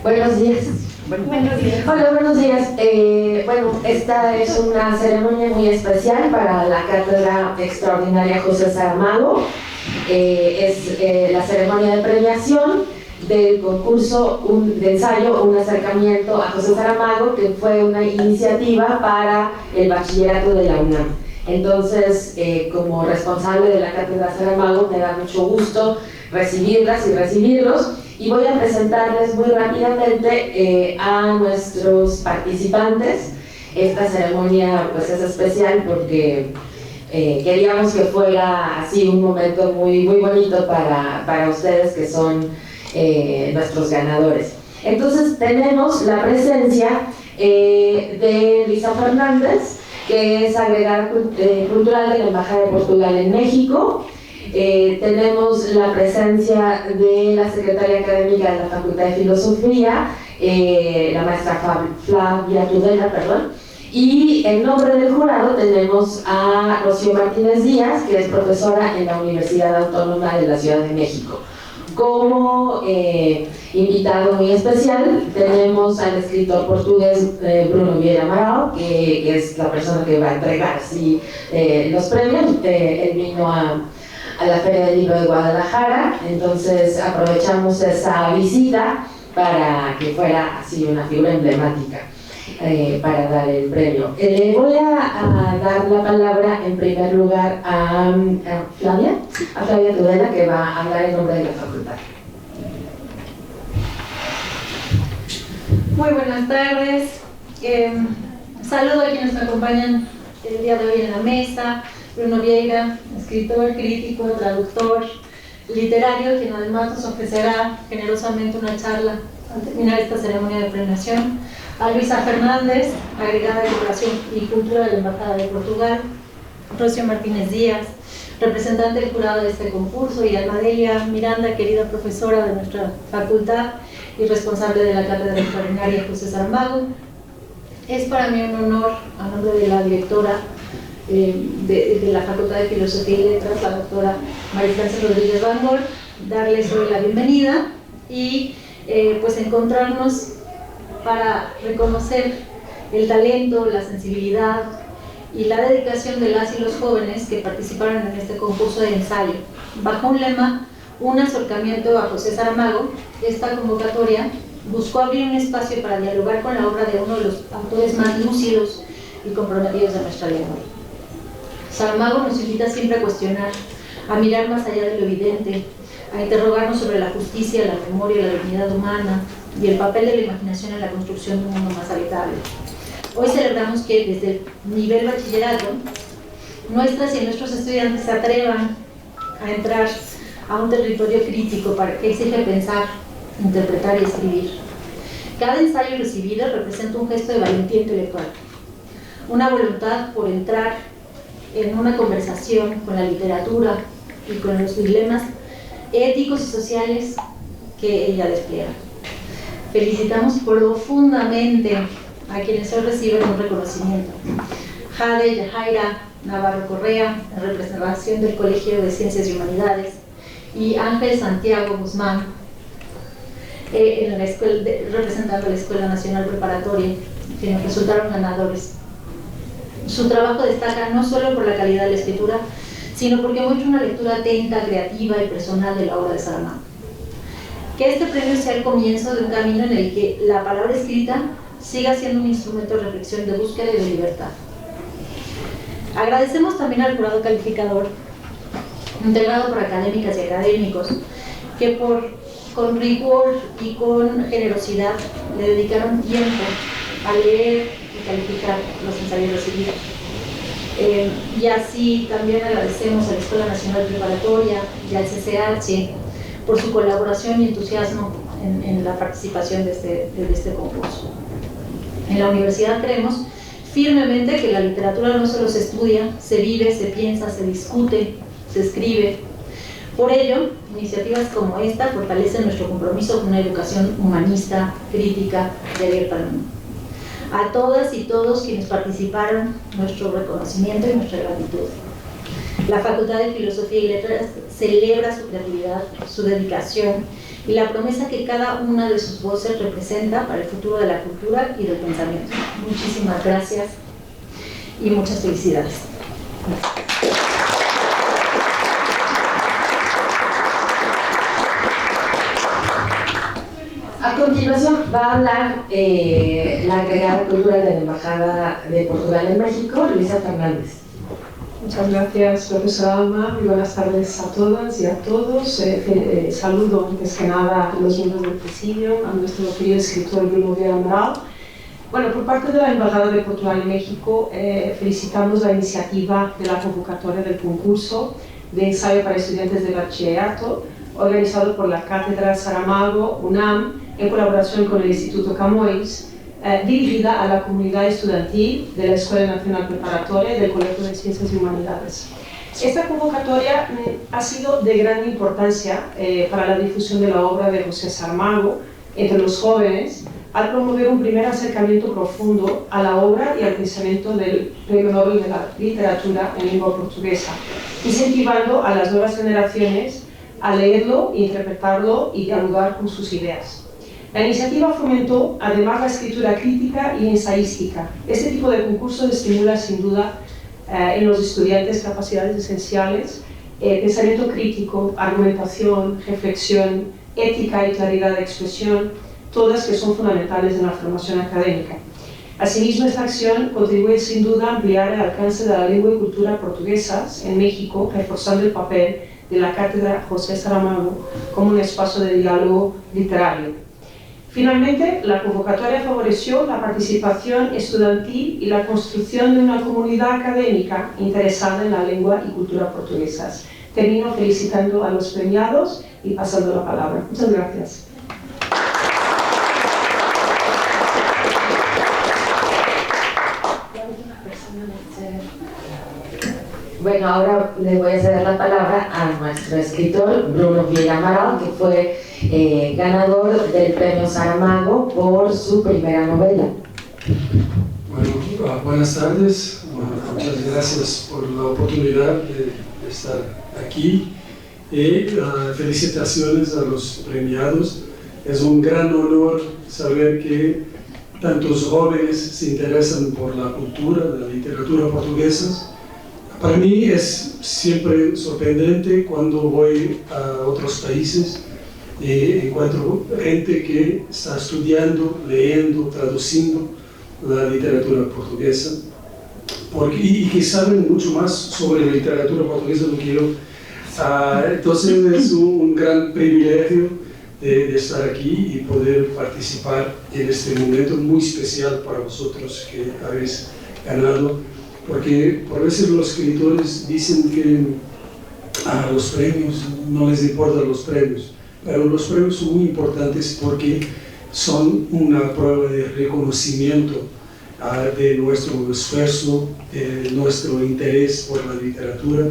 Buenos días. Buenos días. Hola, buenos días. Bueno, esta es una ceremonia muy especial para la Cátedra Extraordinaria José Saramago. Es la ceremonia de premiación del concurso de ensayo, un acercamiento a José Saramago, que fue una iniciativa para el bachillerato de la UNAM. Entonces, como responsable de la Cátedra Saramago, me da mucho gusto recibirlas y recibirlos, y voy a presentarles muy rápidamente a nuestros participantes. Esta ceremonia pues es especial porque queríamos que fuera así un momento muy bonito para ustedes, que son nuestros ganadores. Entonces tenemos la presencia de Lisa Fernández, que es agregada cultural de la Embajada de Portugal en México. Tenemos la presencia de la secretaria académica de la Facultad de Filosofía, la maestra Flavia Tudela, y en nombre del jurado tenemos a Rocío Martínez Díaz, que es profesora en la Universidad Autónoma de la Ciudad de México. Como invitado muy especial tenemos al escritor portugués Bruno Vieira Amaral, que es la persona que va a entregar los premios. Él vino a la Feria del Libro de Guadalajara, entonces aprovechamos esa visita para que fuera así una figura emblemática para dar el premio. Le voy a dar la palabra en primer lugar a Flavia Tudela, que va a hablar en nombre de la facultad. Muy buenas tardes. Saludo a quienes me acompañan el día de hoy en la mesa. Bruno Vieira, escritor, crítico, traductor, literario, quien además nos ofrecerá generosamente una charla al terminar esta ceremonia de premiación. A Luisa Fernández, agregada de Educación y Cultura de la Embajada de Portugal. Rocío Martínez Díaz, representante del jurado de este concurso, y a Madelia Miranda, querida profesora de nuestra facultad y responsable de la Cátedra Extraordinaria José Saramago. Es para mí un honor, a nombre de la directora de la Facultad de Filosofía y Letras, la doctora María Frances Rodríguez Van Gor, darles hoy la bienvenida y pues encontrarnos para reconocer el talento, la sensibilidad y la dedicación de las y los jóvenes que participaron en este concurso de ensayo. Bajo un lema, un acercamiento a José Saramago, esta convocatoria buscó abrir un espacio para dialogar con la obra de uno de los autores más lúcidos y comprometidos de nuestra lengua. Saramago nos invita siempre a cuestionar, a mirar más allá de lo evidente, a interrogarnos sobre la justicia, la memoria, la dignidad humana y el papel de la imaginación en la construcción de un mundo más habitable. Hoy celebramos que desde el nivel bachillerato, nuestras y nuestros estudiantes se atrevan a entrar a un territorio crítico que exige pensar, interpretar y escribir. Cada ensayo recibido representa un gesto de valentía intelectual, una voluntad por entrar en una conversación con la literatura y con los dilemas éticos y sociales que ella despliega. Felicitamos profundamente a quienes hoy reciben un reconocimiento. Jade Yajaira Navarro Correa, en representación del Colegio de Ciencias y Humanidades, y Ángel Santiago Guzmán, representando a la Escuela Nacional Preparatoria, quienes resultaron ganadores. Su trabajo destaca no solo por la calidad de la escritura, sino porque muestra una lectura atenta, creativa y personal de la obra de Saramago. Que este premio sea el comienzo de un camino en el que la palabra escrita siga siendo un instrumento de reflexión, de búsqueda y de libertad. Agradecemos también al jurado calificador, integrado por académicas y académicos, que con rigor y con generosidad le dedicaron tiempo a leer y calificar los ensayos recibidos. Y así también agradecemos a la Escuela Nacional Preparatoria y al CCH por su colaboración y entusiasmo en la participación de este concurso. En la universidad creemos firmemente que la literatura no solo se estudia, se vive, se piensa, se discute, se escribe. Por ello, iniciativas como esta fortalecen nuestro compromiso con una educación humanista, crítica y abierta al mundo. A todas y todos quienes participaron, nuestro reconocimiento y nuestra gratitud. La Facultad de Filosofía y Letras celebra su creatividad, su dedicación y la promesa que cada una de sus voces representa para el futuro de la cultura y del pensamiento. Muchísimas gracias y muchas felicidades. A continuación va a hablar la agregada cultural de la Embajada de Portugal en México, Luisa Fernández. Muchas gracias, profesora Alma. Muy buenas tardes a todas y a todos. Saludo antes que nada a los miembros del presidio, a nuestro querido escritor Bruno Vieira Amaral. Bueno, por parte de la Embajada de Portugal en México, felicitamos la iniciativa de la convocatoria del concurso de ensayo para estudiantes de bachillerato, organizado por la Cátedra Saramago, UNAM, en colaboración con el Instituto Camões, dirigida a la comunidad estudiantil de la Escuela Nacional Preparatoria y del Colegio de Ciencias y Humanidades. Esta convocatoria ha sido de gran importancia para la difusión de la obra de José Saramago entre los jóvenes, al promover un primer acercamiento profundo a la obra y al pensamiento del Premio Nobel de la Literatura en lengua portuguesa, incentivando a las nuevas generaciones a leerlo, interpretarlo y dialogar con sus ideas. La iniciativa fomentó además la escritura crítica y ensayística. Este tipo de concursos estimula sin duda en los estudiantes capacidades esenciales, pensamiento crítico, argumentación, reflexión, ética y claridad de expresión, todas que son fundamentales en la formación académica. Asimismo, esta acción contribuye sin duda a ampliar el alcance de la lengua y cultura portuguesas en México, reforzando el papel de la Cátedra José Saramago como un espacio de diálogo literario. Finalmente, la convocatoria favoreció la participación estudiantil y la construcción de una comunidad académica interesada en la lengua y cultura portuguesas. Termino felicitando a los premiados y pasando la palabra. Muchas gracias. Bueno, ahora le voy a ceder la palabra a nuestro escritor Bruno Vieira Amaral, que fue ganador del Premio Saramago por su primera novela. Bueno, buenas tardes. Bueno, muchas gracias por la oportunidad de estar aquí y felicitaciones a los premiados. Es un gran honor saber que tantos jóvenes se interesan por la cultura, la literatura portuguesa. Para mí es siempre sorprendente cuando voy a otros países y encuentro gente que está estudiando, leyendo, traduciendo la literatura portuguesa y que saben mucho más sobre la literatura portuguesa do que yo. Entonces es un gran privilegio de estar aquí y poder participar en este momento muy especial para vosotros que habéis ganado. Porque por veces los escritores dicen que a los premios no les importan los premios, pero los premios son muy importantes porque son una prueba de reconocimiento de nuestro esfuerzo, de nuestro interés por la literatura.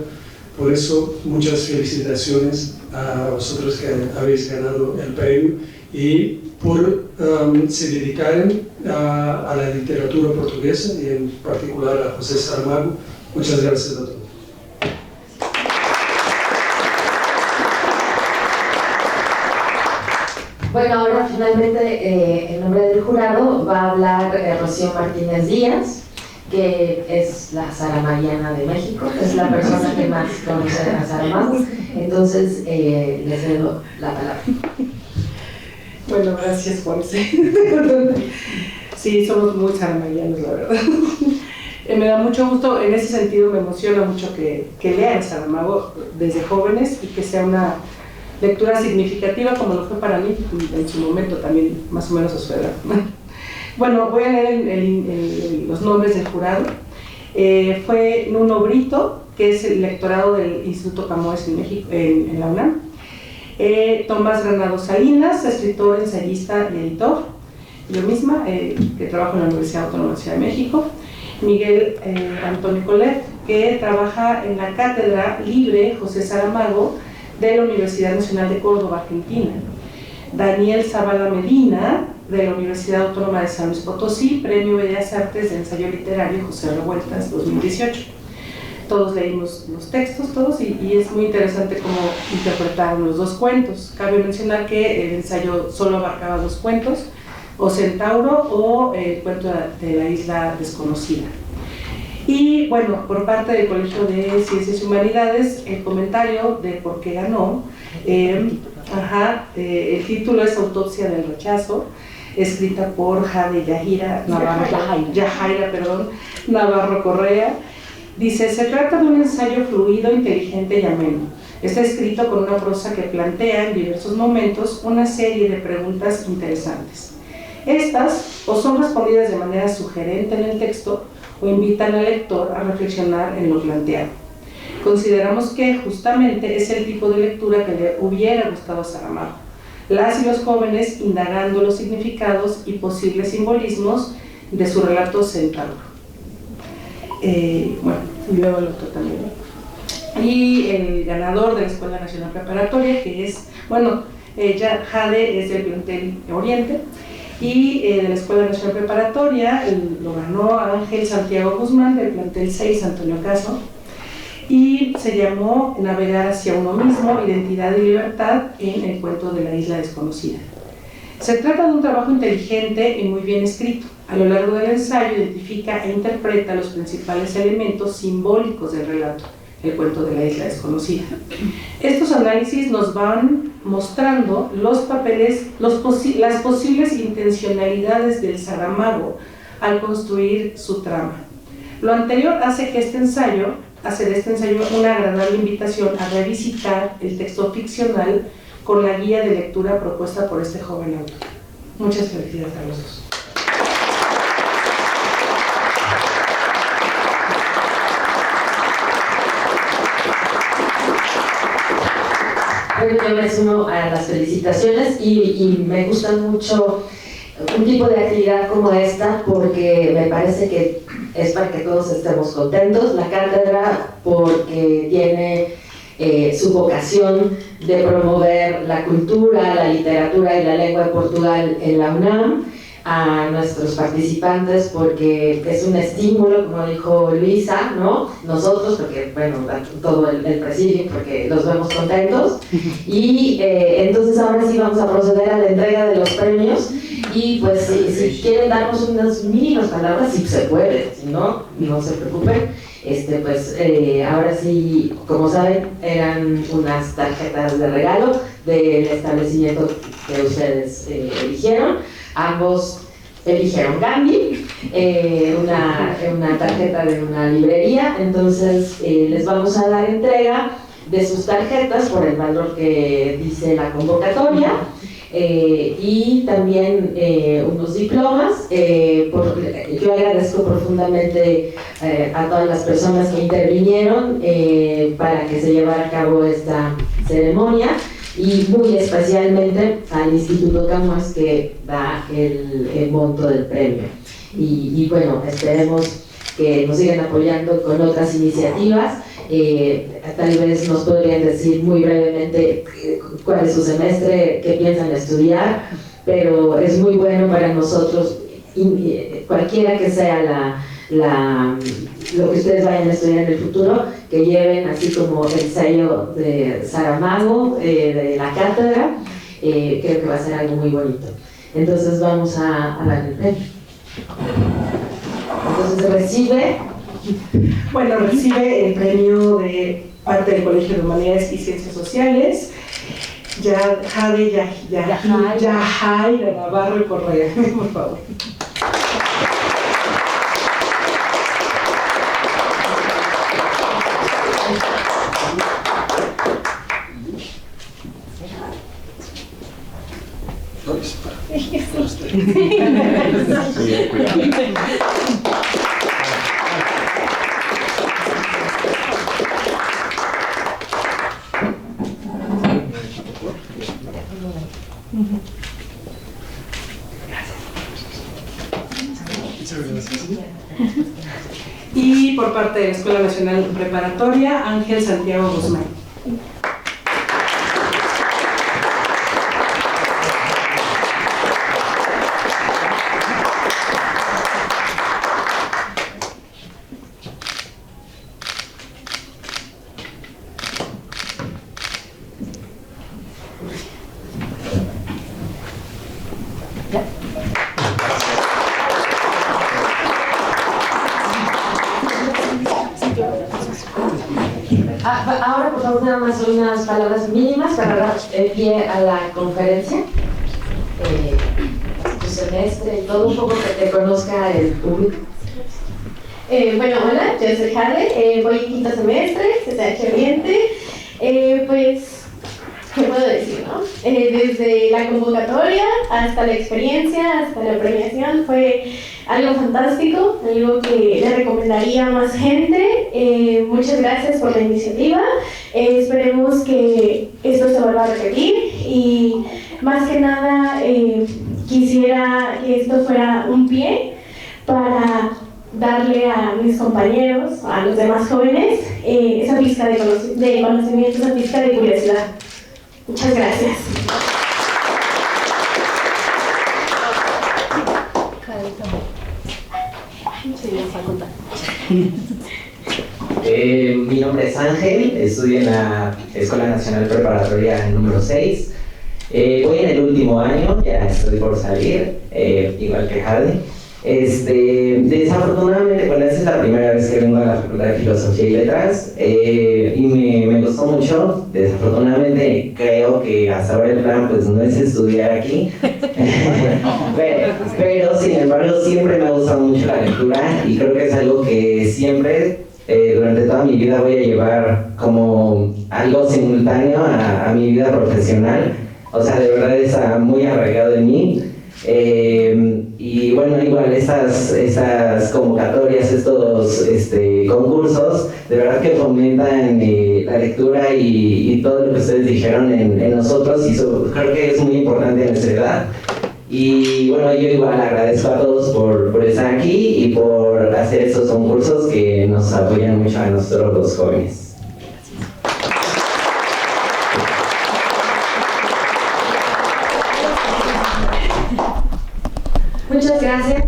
Por eso, muchas felicitaciones a vosotros que habéis ganado el premio y por se dedicaron a la literatura portuguesa y en particular a José Saramago. Muchas gracias a todos. Bueno, ahora finalmente en nombre del jurado va a hablar Rocío Martínez Díaz, que es la Saramariana de México, es la persona que más conoce a Saramago. Entonces le cedo la palabra. Bueno, gracias, Juanse. Sí, somos muy saramarianos, la verdad. Me da mucho gusto, en ese sentido me emociona mucho que lean Saramago desde jóvenes y que sea una lectura significativa como lo fue para mí en su momento también, más o menos a su edad. Bueno, voy a leer los nombres del jurado. Fue Nuno Brito, que es el lectorado del Instituto Camões en México, en la UNAM. Tomás Granado Salinas, escritor, ensayista y editor. Yo misma, que trabajo en la Universidad Autónoma de la Ciudad de México. Miguel Antonio Colet, que trabaja en la Cátedra Libre José Saramago de la Universidad Nacional de Córdoba, Argentina. Daniel Zavala Medina, de la Universidad Autónoma de San Luis Potosí, Premio Bellas Artes de Ensayo Literario José Revueltas 2018. Todos leímos los textos, y es muy interesante cómo interpretaron los dos cuentos. Cabe mencionar que el ensayo solo abarcaba 2 cuentos, o Centauro o el cuento de la isla desconocida. Y bueno, por parte del Colegio de Ciencias y Humanidades, el comentario de por qué ganó, el título es Autopsia del rechazo, escrita por Jade Navarro Correa. Dice: se trata de un ensayo fluido, inteligente y ameno. Está escrito con una prosa que plantea en diversos momentos una serie de preguntas interesantes. Estas o son respondidas de manera sugerente en el texto o invitan al lector a reflexionar en lo planteado. Consideramos que justamente es el tipo de lectura que le hubiera gustado a Saramago. Las y los jóvenes indagando los significados y posibles simbolismos de su relato Centauro. Bueno, y luego el otro también. Y el ganador de la Escuela Nacional Preparatoria, que es, bueno, Jade es del plantel Oriente, y de la Escuela Nacional Preparatoria lo ganó Ángel Santiago Guzmán del plantel 6 Antonio Caso, y se llamó Navegar hacia uno mismo, identidad y libertad en el cuento de la isla desconocida. Se trata de un trabajo inteligente y muy bien escrito. A lo largo del ensayo identifica e interpreta los principales elementos simbólicos del relato, el cuento de la isla desconocida. Estos análisis nos van mostrando los papeles, las posibles intencionalidades del Saramago al construir su trama. Lo anterior hace de este ensayo una agradable invitación a revisitar el texto ficcional con la guía de lectura propuesta por este joven autor. Muchas felicidades a los dos. Bueno, yo me sumo a las felicitaciones y me gusta mucho un tipo de actividad como esta porque me parece que es para que todos estemos contentos. La cátedra porque tiene su vocación de promover la cultura, la literatura y la lengua de Portugal en la UNAM, a nuestros participantes porque es un estímulo, como dijo Luisa, ¿no? Nosotros, porque, bueno, todo el presidio, porque los vemos contentos. Y entonces ahora sí vamos a proceder a la entrega de los premios. Y pues si quieren darnos unas mínimas palabras, si se puede, si no, no se preocupen. Pues ahora sí, como saben, eran unas tarjetas de regalo del establecimiento que ustedes eligieron. Ambos eligieron Gandhi, una tarjeta de una librería. Entonces les vamos a dar entrega de sus tarjetas por el valor que dice la convocatoria. Y también unos diplomas. Yo agradezco profundamente a todas las personas que intervinieron para que se llevara a cabo esta ceremonia y muy especialmente al Instituto Camuas que da el monto del premio. Y bueno, esperemos que nos sigan apoyando con otras iniciativas. Tal vez nos podrían decir muy brevemente cuál es su semestre, qué piensan estudiar, pero es muy bueno para nosotros, cualquiera que sea lo que ustedes vayan a estudiar en el futuro, que lleven así como el sello de Saramago, de la cátedra. Creo que va a ser algo muy bonito. Entonces vamos a dar el premio. Entonces recibe el premio de parte del Colegio de Humanidades y Ciencias Sociales, Jade Navarro Correa, por favor. Y por parte de la Escuela Nacional Preparatoria, Ángel Santiago Guzmán. Ahora, por favor, nada más unas palabras mínimas para dar pie a la conferencia. Tu semestre y todo, un poco que te conozca el público. Bueno, hola, yo soy Jade, voy en quinto semestre, CCH Oriente. Pues, ¿qué puedo decir, no? Desde la convocatoria hasta la experiencia, hasta la premiación, fue algo fantástico, algo que le recomendaría a más gente. Muchas gracias por la iniciativa. Esperemos que esto se vuelva a repetir y más que nada quisiera que esto fuera un pie para darle a mis compañeros, a los demás jóvenes, esa pizca de conocimiento, esa pizca de curiosidad. Muchas gracias. Mi nombre es Ángel, estudio en la Escuela Nacional Preparatoria número 6. Voy en el último año, ya estoy por salir, igual que Jade. Desafortunadamente, bueno, esta es la primera vez que vengo a la Facultad de Filosofía y Letras y me gustó mucho. Desafortunadamente, creo que hasta ahora el plan pues no es estudiar aquí, pero sin embargo siempre me ha gustado mucho la lectura y creo que es algo que siempre durante toda mi vida voy a llevar como algo simultáneo a mi vida profesional. O sea, de verdad está muy arraigado en mí. Y bueno, igual estas convocatorias, estos concursos, de verdad que fomentan la lectura y todo lo que ustedes dijeron en nosotros, y creo que es muy importante en nuestra edad. Y bueno, yo igual agradezco a todos por estar aquí y por hacer estos concursos que nos apoyan mucho a nosotros los jóvenes. Muchas gracias.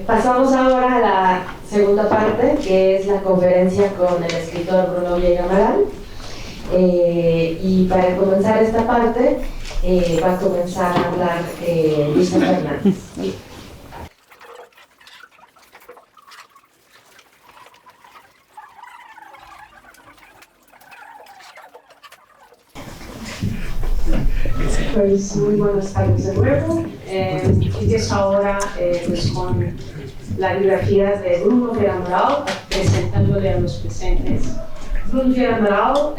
Pasamos ahora a la segunda parte, que es la conferencia con el escritor Bruno Vieira Amaral. Y para comenzar esta parte, va a comenzar a hablar Luisa Fernández. Pues muy buenas tardes de nuevo. Empiezo ahora pues con la biografía de Bruno Vieira Amaral, presentándole a los presentes. Bruno Vieira Amaral,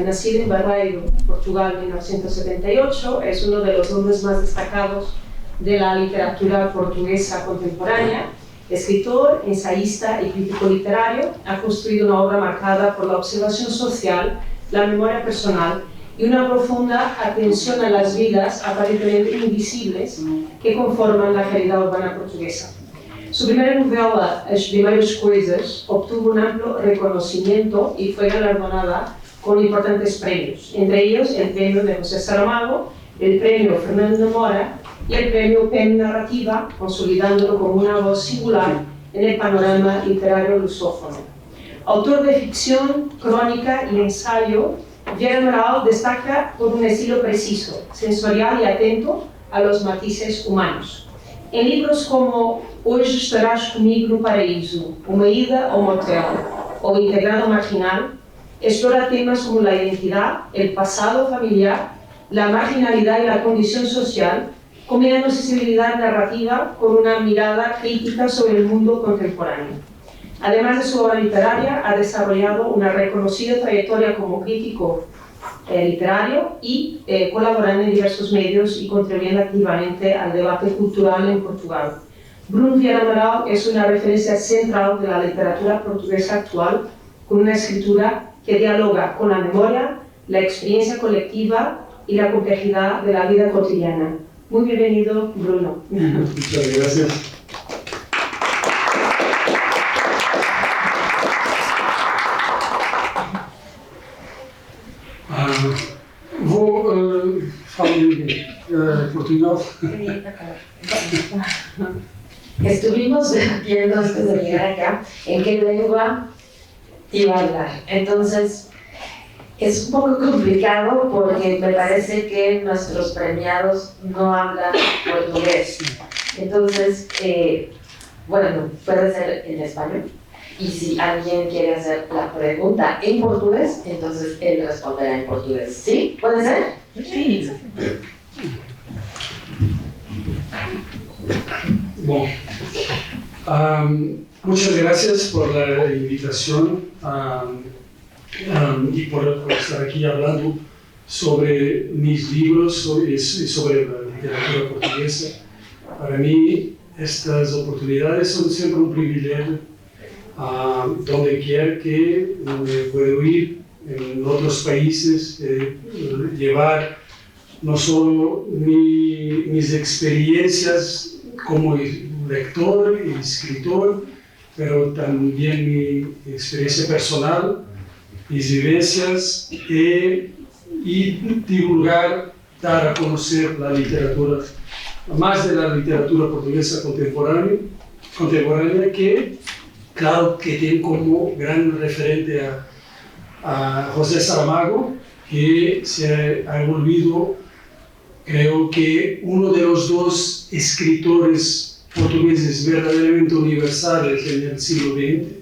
nacido en Barreiro, Portugal, en 1978, es uno de los nombres más destacados de la literatura portuguesa contemporánea. Escritor, ensayista y crítico literario, ha construido una obra marcada por la observación social, la memoria personal y una profunda atención a las vidas aparentemente invisibles que conforman la realidad urbana portuguesa. Su primera novela, As Primeiras Coisas, obtuvo un amplio reconocimiento y fue galardonada con importantes premios, entre ellos el premio de José Saramago, el premio Fernando Mora y el premio PEN Narrativa, consolidándolo como una voz singular en el panorama literario lusófono. Autor de ficción, crónica y ensayo, Vieira Amaral destaca por un estilo preciso, sensorial y atento a los matices humanos. En libros como Hoje estarás comigo no paraíso, Uma ida ao motel o Integrado marginal, explora temas como la identidad, el pasado familiar, la marginalidad y la condición social, combinando sensibilidad narrativa con una mirada crítica sobre el mundo contemporáneo. Además de su obra literaria, ha desarrollado una reconocida trayectoria como crítico literario y colaborando en diversos medios y contribuyendo activamente al debate cultural en Portugal. Bruno Vieira Amaral es una referencia central de la literatura portuguesa actual, con una escritura que dialoga con la memoria, la experiencia colectiva y la complejidad de la vida cotidiana. Muy bienvenido, Bruno. Muchas gracias. Vou falar em português. Estuvimos viendo antes de llegar acá en qué lengua iba a hablar. Entonces, es un poco complicado porque me parece que nuestros premiados no hablan portugués. Entonces, bueno, puede ser en español. Y si alguien quiere hacer la pregunta en portugués, entonces él responderá en portugués. ¿Sí? ¿Puede ser? Sí. Bom, muchas gracias por la invitación y por estar aquí hablando sobre mis libros y sobre la literatura portuguesa. Para mí, estas oportunidades son siempre un privilegio. Donde quiera que me puedo ir en otros países, llevar no solo mis experiencias como lector y escritor, pero también mi experiencia personal, mis vivencias y divulgar, dar a conocer la literatura, más de la literatura portuguesa contemporánea que, claro, que tiene como gran referente a José Saramago, que se ha volvido, creo que, uno de los dos escritores portugueses verdaderamente universales en el siglo XX,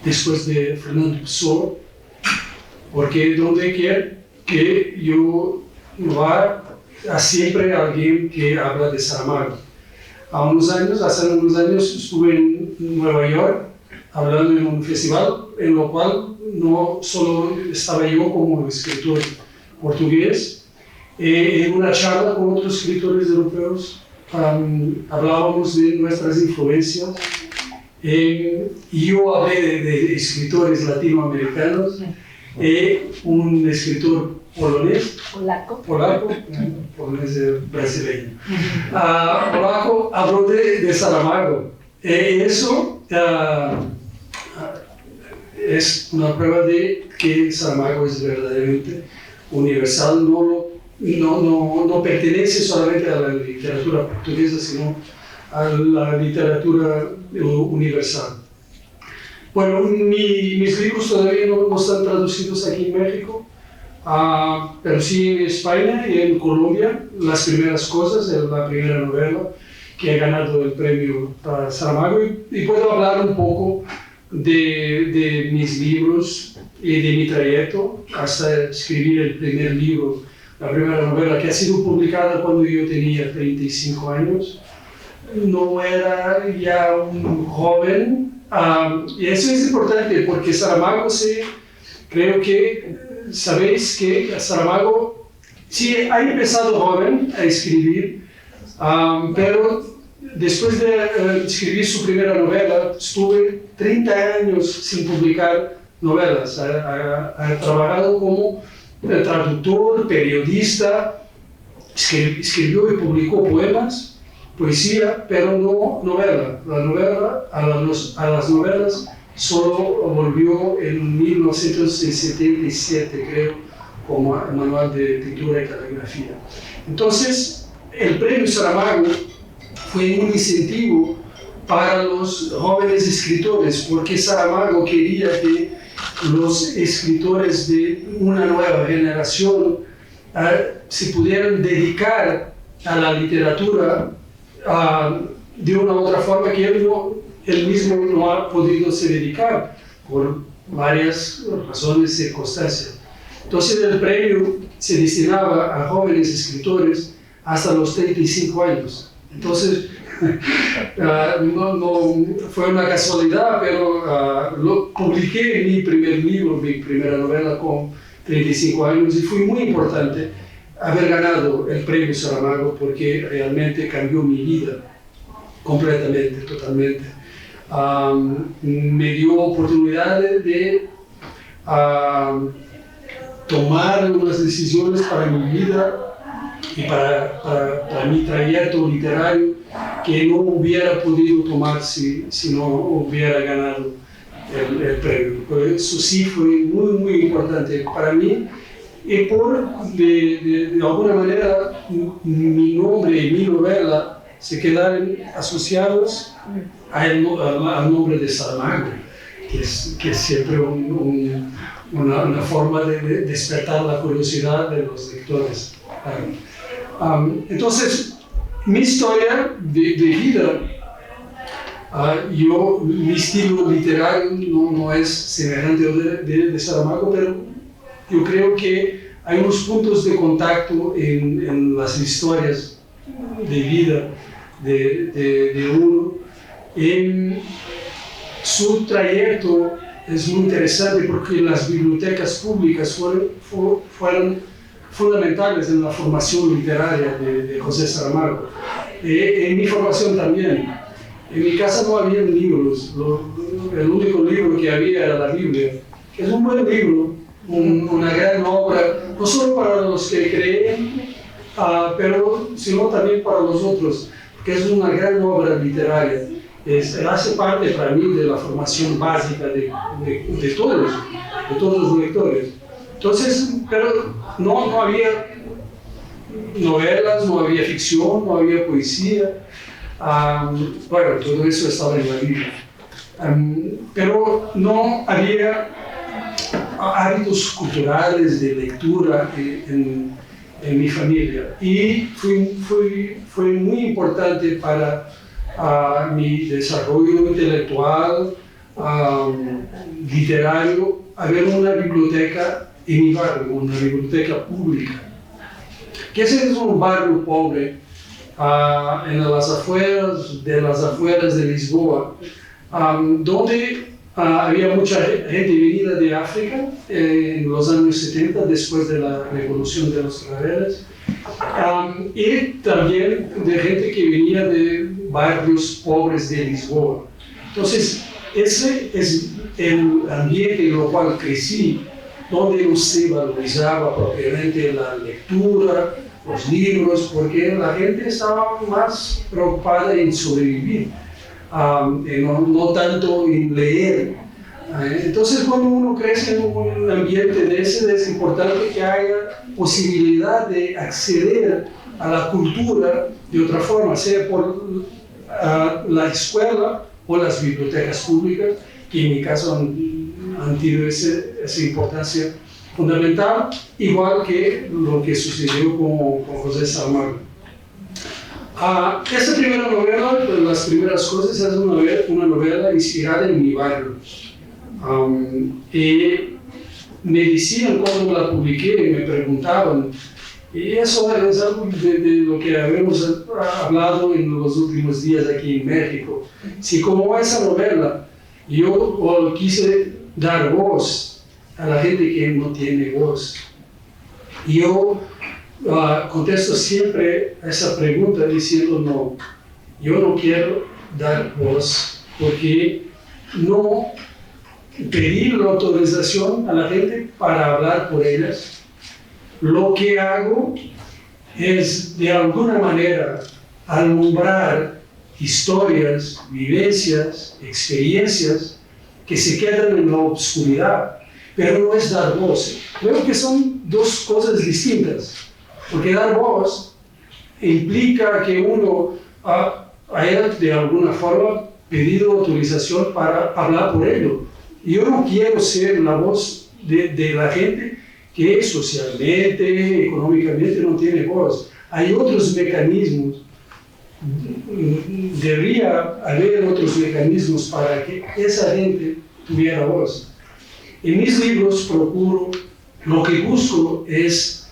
después de Fernando Pessoa, porque donde quiera que yo vaya, siempre alguien que habla de Saramago. Hace unos años estuve en Nueva York hablando en un festival en lo cual no solo estaba yo como escritor portugués, en una charla con otros escritores europeos hablábamos de nuestras influencias y yo hablé de escritores latinoamericanos y un escritor polaco brasileño. Polaco habló de Saramago. Eso es una prueba de que Saramago es verdaderamente universal, no pertenece solamente a la literatura portuguesa, sino a la literatura universal. Bueno, mis libros todavía no están traducidos aquí en México, pero sí en España y en Colombia. Las primeras cosas, la primera novela que ha ganado el premio Saramago, y puedo hablar un poco de mis libros y de mi trayecto hasta escribir el primer libro, la primera novela que ha sido publicada cuando yo tenía 35 años. No era ya un joven, y eso es importante porque Saramago creo que sabéis que Saramago sí ha empezado joven a escribir, pero después de escribir su primera novela estuve 30 años sin publicar novelas. Ha trabajado como traductor, periodista, escribió y publicó poemas, poesía, pero no novela. A las novelas solo volvió en 1977, creo, como manual de pintura y caligrafía. Entonces, el premio Saramago fue un incentivo para los jóvenes escritores, porque Saramago quería que los escritores de una nueva generación se pudieran dedicar a la literatura de una otra forma que él mismo no ha podido se dedicar por varias razones y circunstancias. Entonces el premio se destinaba a jóvenes escritores hasta los 35 años. Entonces no fue una casualidad, pero publiqué mi primer libro, mi primera novela con 35 años, y fue muy importante haber ganado el premio Saramago porque realmente cambió mi vida completamente, totalmente. Me dio oportunidad de tomar unas decisiones para mi vida y para mi trayecto literario que no hubiera podido tomar si no hubiera ganado el premio. Eso sí fue muy, muy importante para mí, y de alguna manera mi nombre y mi novela se quedaron asociados al nombre de Saramago, que es siempre una forma de despertar la curiosidad de los lectores. Entonces, mi historia de vida Mi estilo literario no es semejante al de Saramago, pero yo creo que hay unos puntos de contacto en las historias de vida de uno. En su trayecto es muy interesante porque las bibliotecas públicas fueron fundamentales en la formación literaria de José Saramago. En mi formación también. En mi casa no había libros, el único libro que había era la Biblia, que es un buen libro, una gran obra, no solo para los que creen, pero sino también para los otros, que es una gran obra literaria. Hace parte para mí de la formación básica de todos los lectores. Entonces, pero no había novelas, no había ficción, no había poesía. Bueno, todo eso estaba en la Biblia. Pero no había hábitos culturales de lectura en mi familia. Y fue muy importante para mi desarrollo intelectual, literario, haber una biblioteca en mi barrio, una biblioteca pública. Que ese es un barrio pobre, en las afueras de Lisboa, donde había mucha gente venida de África en los años 70, después de la revolución de los claveles, y también de gente que venía de barrios pobres de Lisboa. Entonces, ese es el ambiente en el cual crecí, donde no se valorizaba propiamente la lectura, los libros, porque la gente estaba más preocupada en sobrevivir, no tanto en leer. Entonces, cuando uno crece en un ambiente de ese, es importante que haya posibilidad de acceder a la cultura de otra forma, sea por la escuela o las bibliotecas públicas, que en mi caso han tenido esa importancia fundamental, igual que lo que sucedió con José Saramago. Esta primera novela, pues, las primeras cosas, es una novela inspirada en mi barrio. Y me decían cuando la publiqué, me preguntaban, y eso es algo de lo que habíamos hablado en los últimos días aquí en México. Si como esa novela yo quise dar voz a la gente que no tiene voz, yo contesto siempre a esa pregunta diciendo no, yo no quiero dar voz porque no pedir la autorización a la gente para hablar por ellas. Lo que hago es de alguna manera alumbrar historias, vivencias, experiencias que se quedan en la oscuridad, pero no es dar voz. Creo que son dos cosas distintas, porque dar voz implica que uno haya de alguna forma pedido autorización para hablar por ello. Yo no quiero ser la voz de la gente que socialmente, económicamente no tiene voz. Hay otros mecanismos, debería haber otros mecanismos para que esa gente tuviera voz. En mis libros procuro, lo que busco es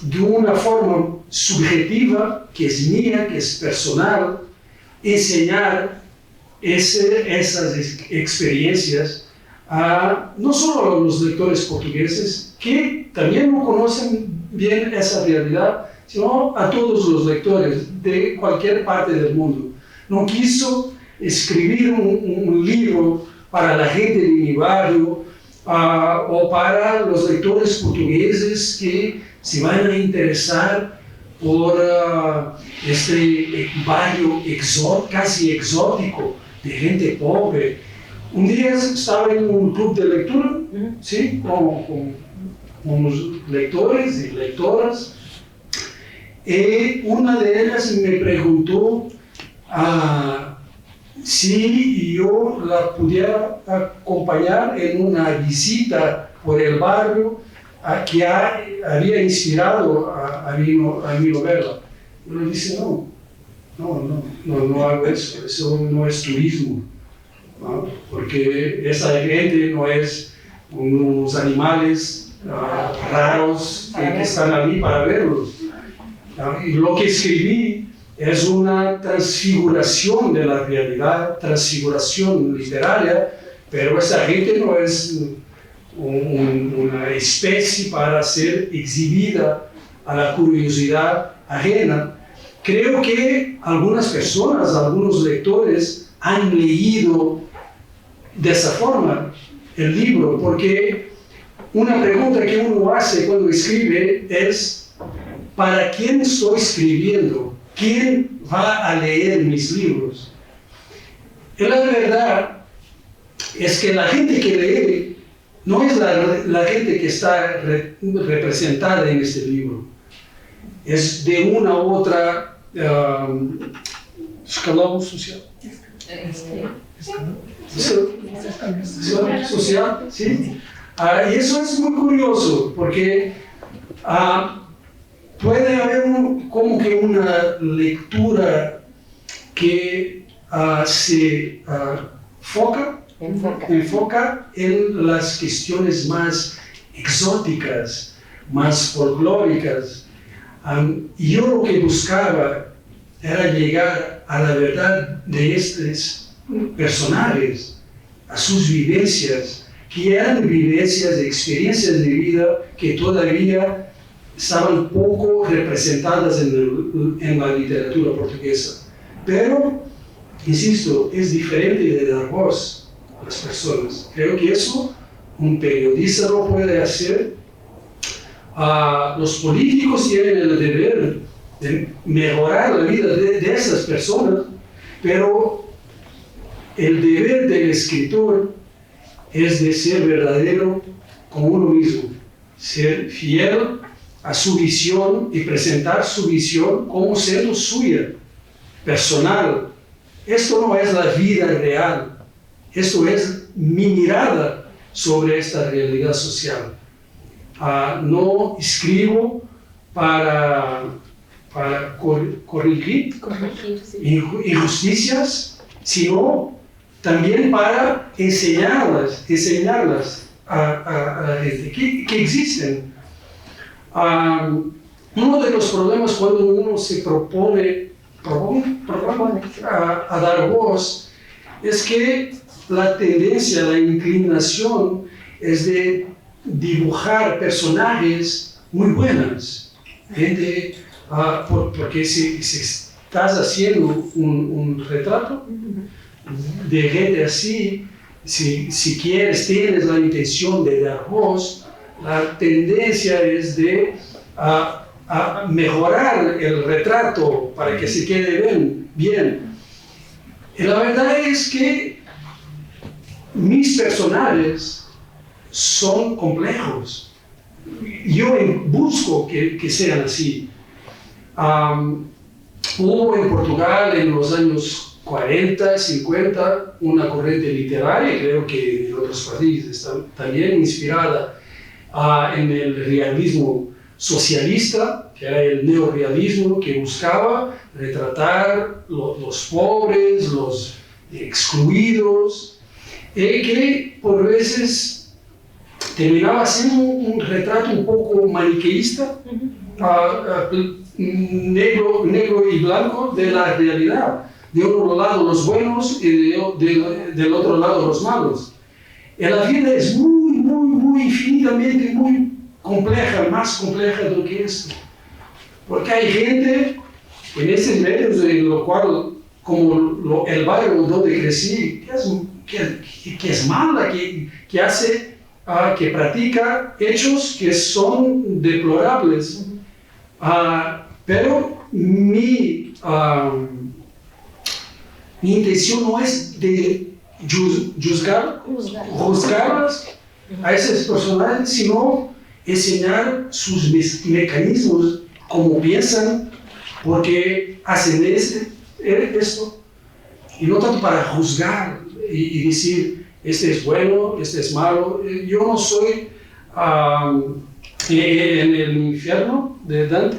de una forma subjetiva, que es mía, que es personal, enseñar esas experiencias no solo a los lectores portugueses, que también no conocen bien esa realidad, sino a todos los lectores de cualquier parte del mundo. No quiso escribir un libro para la gente de mi barrio o para los lectores portugueses que se van a interesar por este barrio casi exótico de gente pobre. Un día estaba en un club de lectura, ¿sí? con unos lectores y lectoras, y una de ellas me preguntó si yo la pudiera acompañar en una visita por el barrio que había inspirado a mi novela. Yo le dije, no, No hago eso, eso no es turismo, ¿no? Porque esa gente no es unos animales raros que están allí para verlos. ¿No? Y lo que escribí es una transfiguración de la realidad, transfiguración literaria, pero esa gente no es una especie para ser exhibida a la curiosidad ajena. Creo que algunas personas, algunos lectores han leído de esa forma el libro, porque una pregunta que uno hace cuando escribe es: ¿para quién estoy escribiendo? ¿Quién va a leer mis libros? Y la verdad es que la gente que lee no es la gente que está representada en este libro. Es de una u otra escalón social. Social, ¿sí? Y eso es muy curioso, porque puede haber como que una lectura que se enfoca en las cuestiones más exóticas, más folclóricas. Yo lo que buscaba era llegar a la verdad de estos personajes, a sus vivencias, que eran vivencias, experiencias de vida que todavía estaban poco representadas en la literatura portuguesa. Pero, insisto, es diferente de dar voz a las personas. Creo que eso un periodista lo puede hacer. Los políticos tienen el deber de mejorar la vida de esas personas, pero el deber del escritor es de ser verdadero con uno mismo, ser fiel a su visión y presentar su visión como siendo suya, personal. Esto no es la vida real, esto es mi mirada sobre esta realidad social. No escribo para corregir injusticias, sino también para enseñarlas a gente que existen. Uno de los problemas cuando uno se propone a dar voz es que la tendencia, la inclinación es de dibujar personajes muy buenos, gente, porque si estás haciendo un retrato de gente así, si quieres, tienes la intención de dar voz, la tendencia es de mejorar el retrato para que se quede bien. Y la verdad es que mis personajes son complejos. Yo busco que sean así. Hubo en Portugal en los años 40, 50 una corriente literaria, creo que en otros países también inspirada en el realismo socialista, que era el neorrealismo, que buscaba retratar los pobres, los excluidos, que por veces terminaba siendo un retrato un poco maniqueísta, negro y blanco de la realidad. De un lado los buenos y del otro lado los malos. Y la vida es muy infinitamente muy compleja, más compleja de lo que esto. Porque hay gente en estos medios, en lo cual, como el barrio donde crecí, que es mala, que hace, que practica hechos que son deplorables. Pero mi intención no es de juzgarlas a esos personajes, sino enseñar sus mecanismos, cómo piensan, porque hacen esto, y no tanto para juzgar y decir, este es bueno, este es malo. Yo no soy en el infierno de Dante.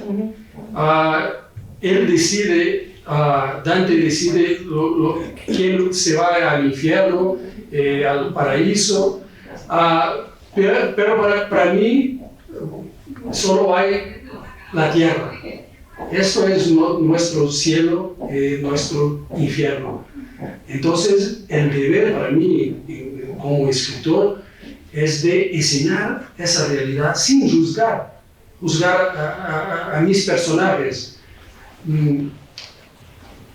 Él decide Dante decide quién se va al infierno, al paraíso, pero para mí solo hay la tierra. Esto es nuestro cielo, nuestro infierno. Entonces, el deber para mí, como escritor, es de enseñar esa realidad sin juzgar a mis personajes.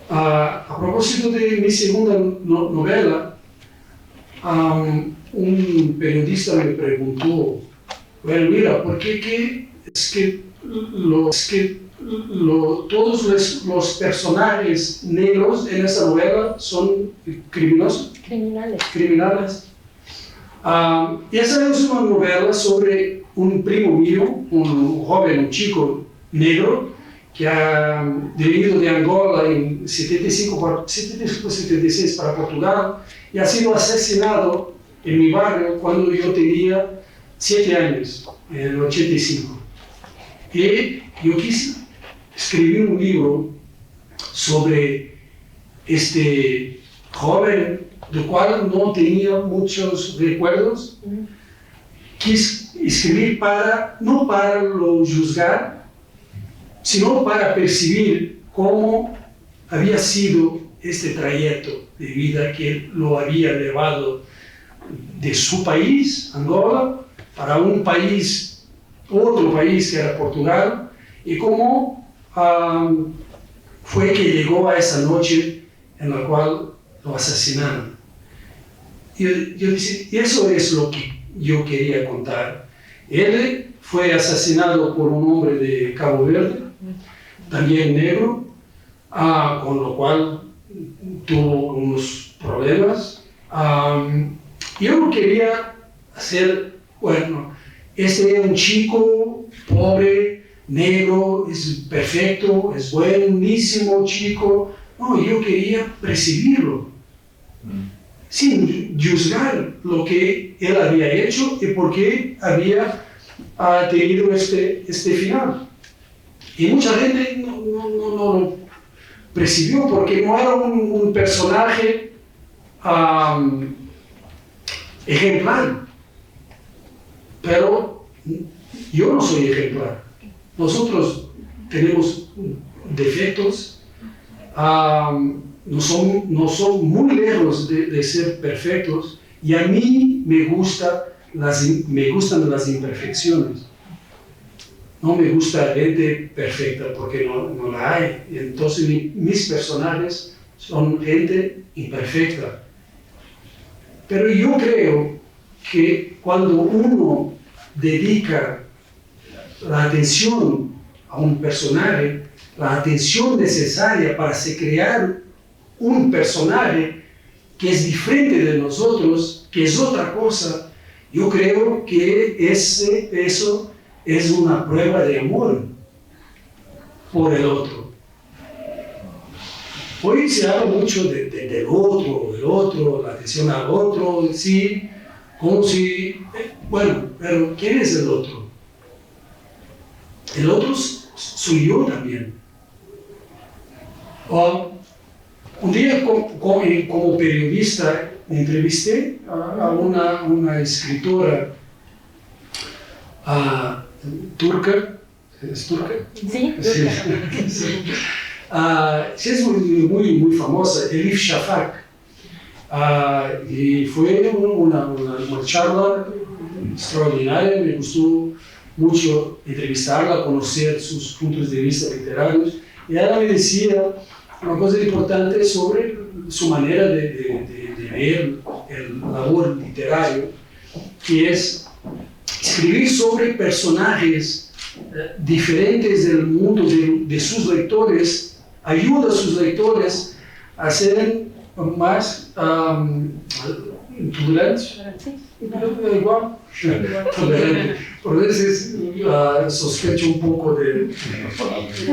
A propósito de mi segunda novela, un periodista me preguntó, bueno, mira, ¿por qué todos los personajes negros en esa novela son criminales? Esa es una novela sobre un primo mío, un joven, un chico negro, que ha venido de Angola en 75-76 para Portugal y ha sido asesinado en mi barrio cuando yo tenía 7 años, en el 85. Y yo quise escribir un libro sobre este joven, del cual no tenía muchos recuerdos. Quise escribir no para lo juzgar, sino para percibir cómo había sido este trayecto de vida que lo había llevado de su país, Angola, para un país, otro país que era Portugal, y cómo fue que llegó a esa noche en la cual lo asesinaron. Yo dije, eso es lo que yo quería contar. Él fue asesinado por un hombre de Cabo Verde, también negro, con lo cual tuvo unos problemas. Yo no quería hacer, bueno, este es un chico pobre, negro, es perfecto, es buenísimo chico. No, yo quería percibirlo, sin juzgar lo que él había hecho y por qué había tenido este final. Y mucha gente no lo percibió porque no era un personaje ejemplar. Pero yo no soy ejemplar. Nosotros tenemos defectos, no son muy lejos de ser perfectos, y a mí me gustan las imperfecciones. No me gusta gente perfecta porque no la hay. Entonces mis personajes son gente imperfecta. Pero yo creo que cuando uno dedica la atención a un personaje, la atención necesaria para crear un personaje que es diferente de nosotros, que es otra cosa, yo creo que eso es una prueba de amor por el otro. Hoy se habla mucho del otro, la atención al otro, sí, como si, bueno, pero ¿quién es el otro? El otro soy yo también. Un día como periodista entrevisté a una escritora turca. ¿Es turca? Sí, sí. Sí, es muy famosa, Elif Shafak. Y fue una charla extraordinaria, me gustó mucho entrevistarla, conocer sus puntos de vista literarios. Y ella me decía una cosa importante sobre su manera de ver el labor literario, que es escribir sobre personajes diferentes del mundo de sus lectores, ayuda a sus lectores a ser más tolerantes. Igual. Tolerante. Por veces sospecho un poco de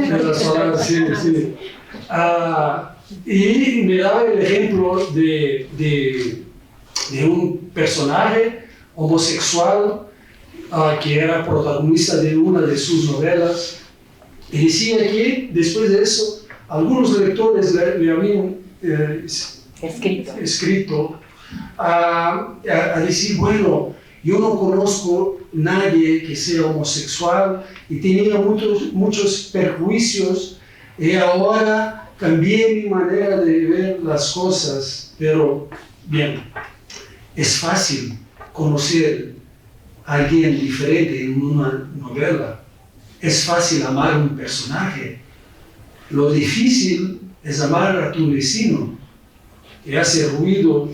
las palabras, sí. Y me daba el ejemplo de un personaje homosexual que era protagonista de una de sus novelas, y decía que después de eso algunos lectores le habían escrito a decir, bueno, yo no conozco nadie que sea homosexual y tenía muchos perjuicios y ahora cambié mi manera de ver las cosas. Pero bien, es fácil conocer a alguien diferente en una novela. Es fácil amar a un personaje. Lo difícil es amar a tu vecino que hace ruido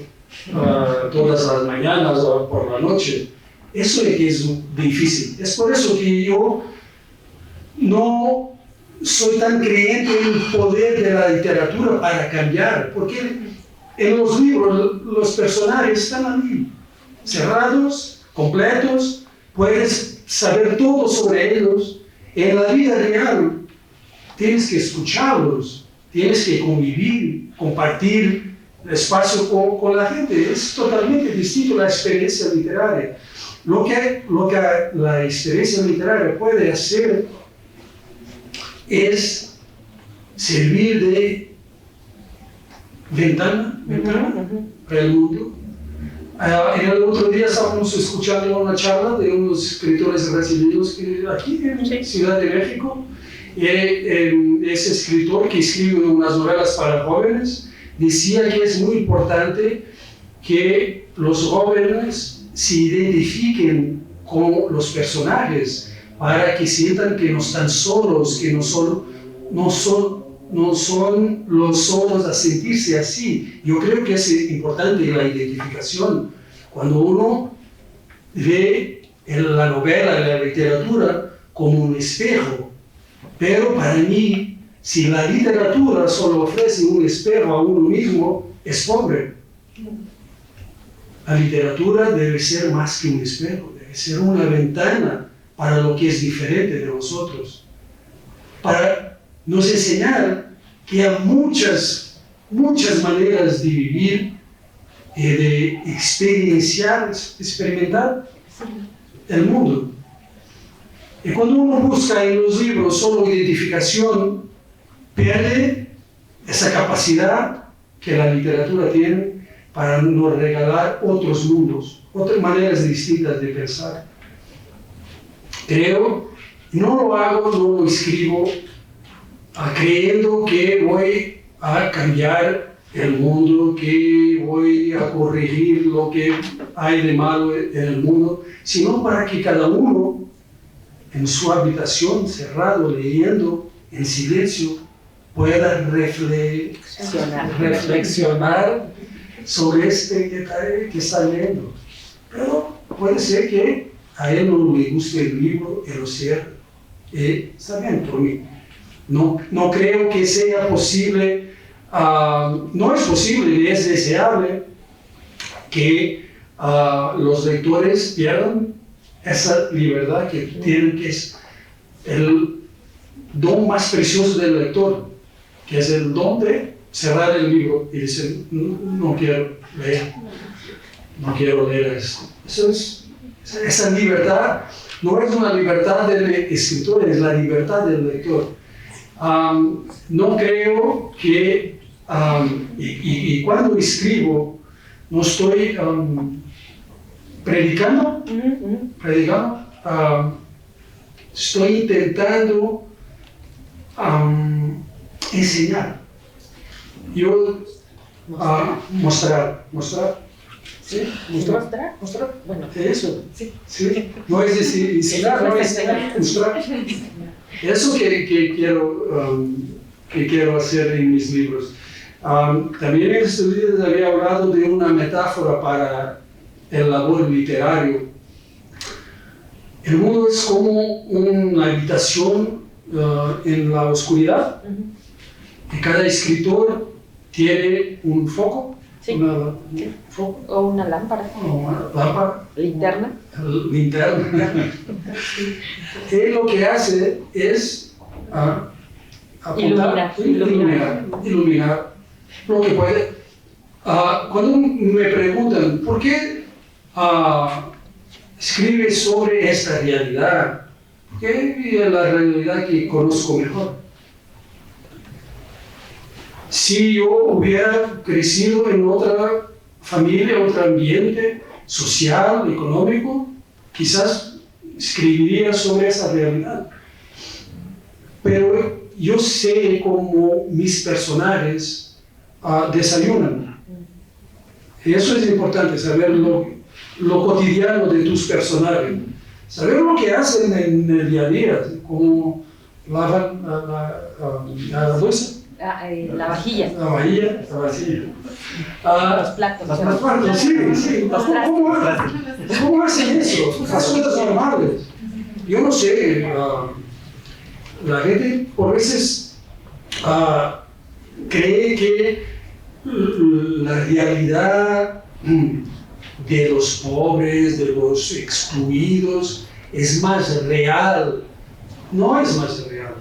todas las mañanas o por la noche. Eso es que es difícil. Es por eso que yo no soy tan creyente en el poder de la literatura para cambiar, porque en los libros los personajes están ahí, cerrados, completos, puedes saber todo sobre ellos. En la vida real tienes que escucharlos, tienes que convivir, compartir espacio con la gente. Es totalmente distinto la experiencia literaria. Lo que la experiencia literaria puede hacer es servir de ventana para el mundo. El otro día estábamos escuchando una charla de unos escritores brasileños aquí en Ciudad de México. Ese escritor que escribe unas novelas para jóvenes decía que es muy importante que los jóvenes se identifiquen con los personajes para que sientan que no están solos, que no son los solos a sentirse así. Yo creo que es importante la identificación. Cuando uno ve la novela, la literatura como un espejo, pero para mí, si la literatura solo ofrece un espejo a uno mismo, es pobre. La literatura debe ser más que un espejo, debe ser una ventana para lo que es diferente de nosotros, para nos enseñar que hay muchas maneras de vivir y de experimentar el mundo. Y cuando uno busca en los libros solo identificación, pierde esa capacidad que la literatura tiene para nos regalar otros mundos, otras maneras distintas de pensar. Creo, no lo escribo creyendo que voy a cambiar el mundo, que voy a corregir lo que hay de malo en el mundo, sino para que cada uno en su habitación, cerrado, leyendo en silencio, pueda reflexionar sobre este que está leyendo. Pero puede ser que a él no le guste el libro y lo cierre. Está bien por mí. No creo que sea posible, no es posible ni es deseable que los lectores pierdan esa libertad que tienen, que es el don más precioso del lector, que es el don de cerrar el libro y decir, no quiero leer esto. Esa libertad no es una libertad del escritor, es la libertad del lector. No creo que, y cuando escribo, no estoy predicando, estoy intentando enseñar. Yo mostrar. ¿Sí? ¿Mostrar? Bueno, eso. Sí. No es decir enseñar, no es mostrar. Eso que quiero hacer en mis libros. También en estos días había hablado de una metáfora para el labor literario. El mundo es como una habitación en la oscuridad, y cada escritor tiene un foco, foco. O una lámpara. Linterna. Y lo que hace es apuntar, iluminar lo que puede. Cuando me preguntan, ¿por qué escribes sobre esta realidad? Porque es la realidad que conozco mejor. Si yo hubiera crecido en otra familia, otro ambiente social, económico, quizás escribiría sobre esa realidad. Pero yo sé cómo mis personajes desayunan. Y eso es importante, saber lo cotidiano de tus personajes. Saber lo que hacen en el día a día, cómo lavan la bolsa. La vajilla. La vajilla. Los platos. Los platos, sí. ¿Cómo hacen eso? Las cosas normales. Yo no sé, la gente por veces cree que la realidad de los pobres, de los excluidos, es más real. No es más real.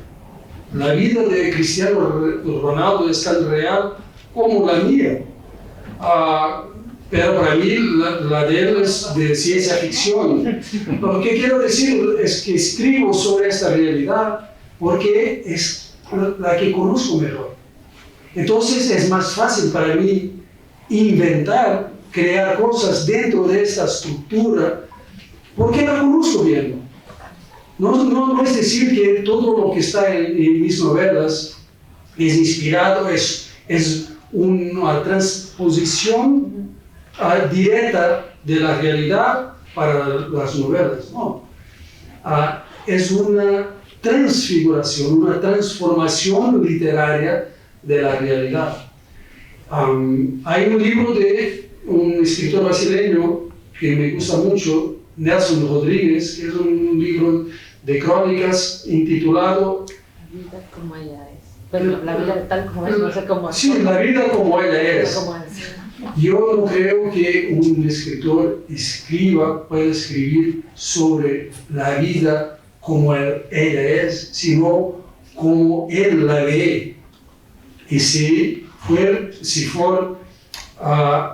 La vida de Cristiano Ronaldo es tan real como la mía. Pero para mí la de él es de ciencia ficción. Lo que quiero decir es que escribo sobre esta realidad porque es la que conozco mejor. Entonces es más fácil para mí inventar, crear cosas dentro de esta estructura porque la conozco bien. No es decir que todo lo que está en mis novelas es inspirado, es una transposición directa de la realidad para las novelas. No. Es una transfiguración, una transformación literaria de la realidad. Hay un libro de un escritor brasileño que me gusta mucho, Nelson Rodrigues, que es un libro de crónicas intitulado La vida como ella es. Pero la vida tal como es, no sé cómo es. Sí, la vida como ella es. Yo no creo que un escritor pueda escribir sobre la vida como ella es, sino como él la ve. Y si fuera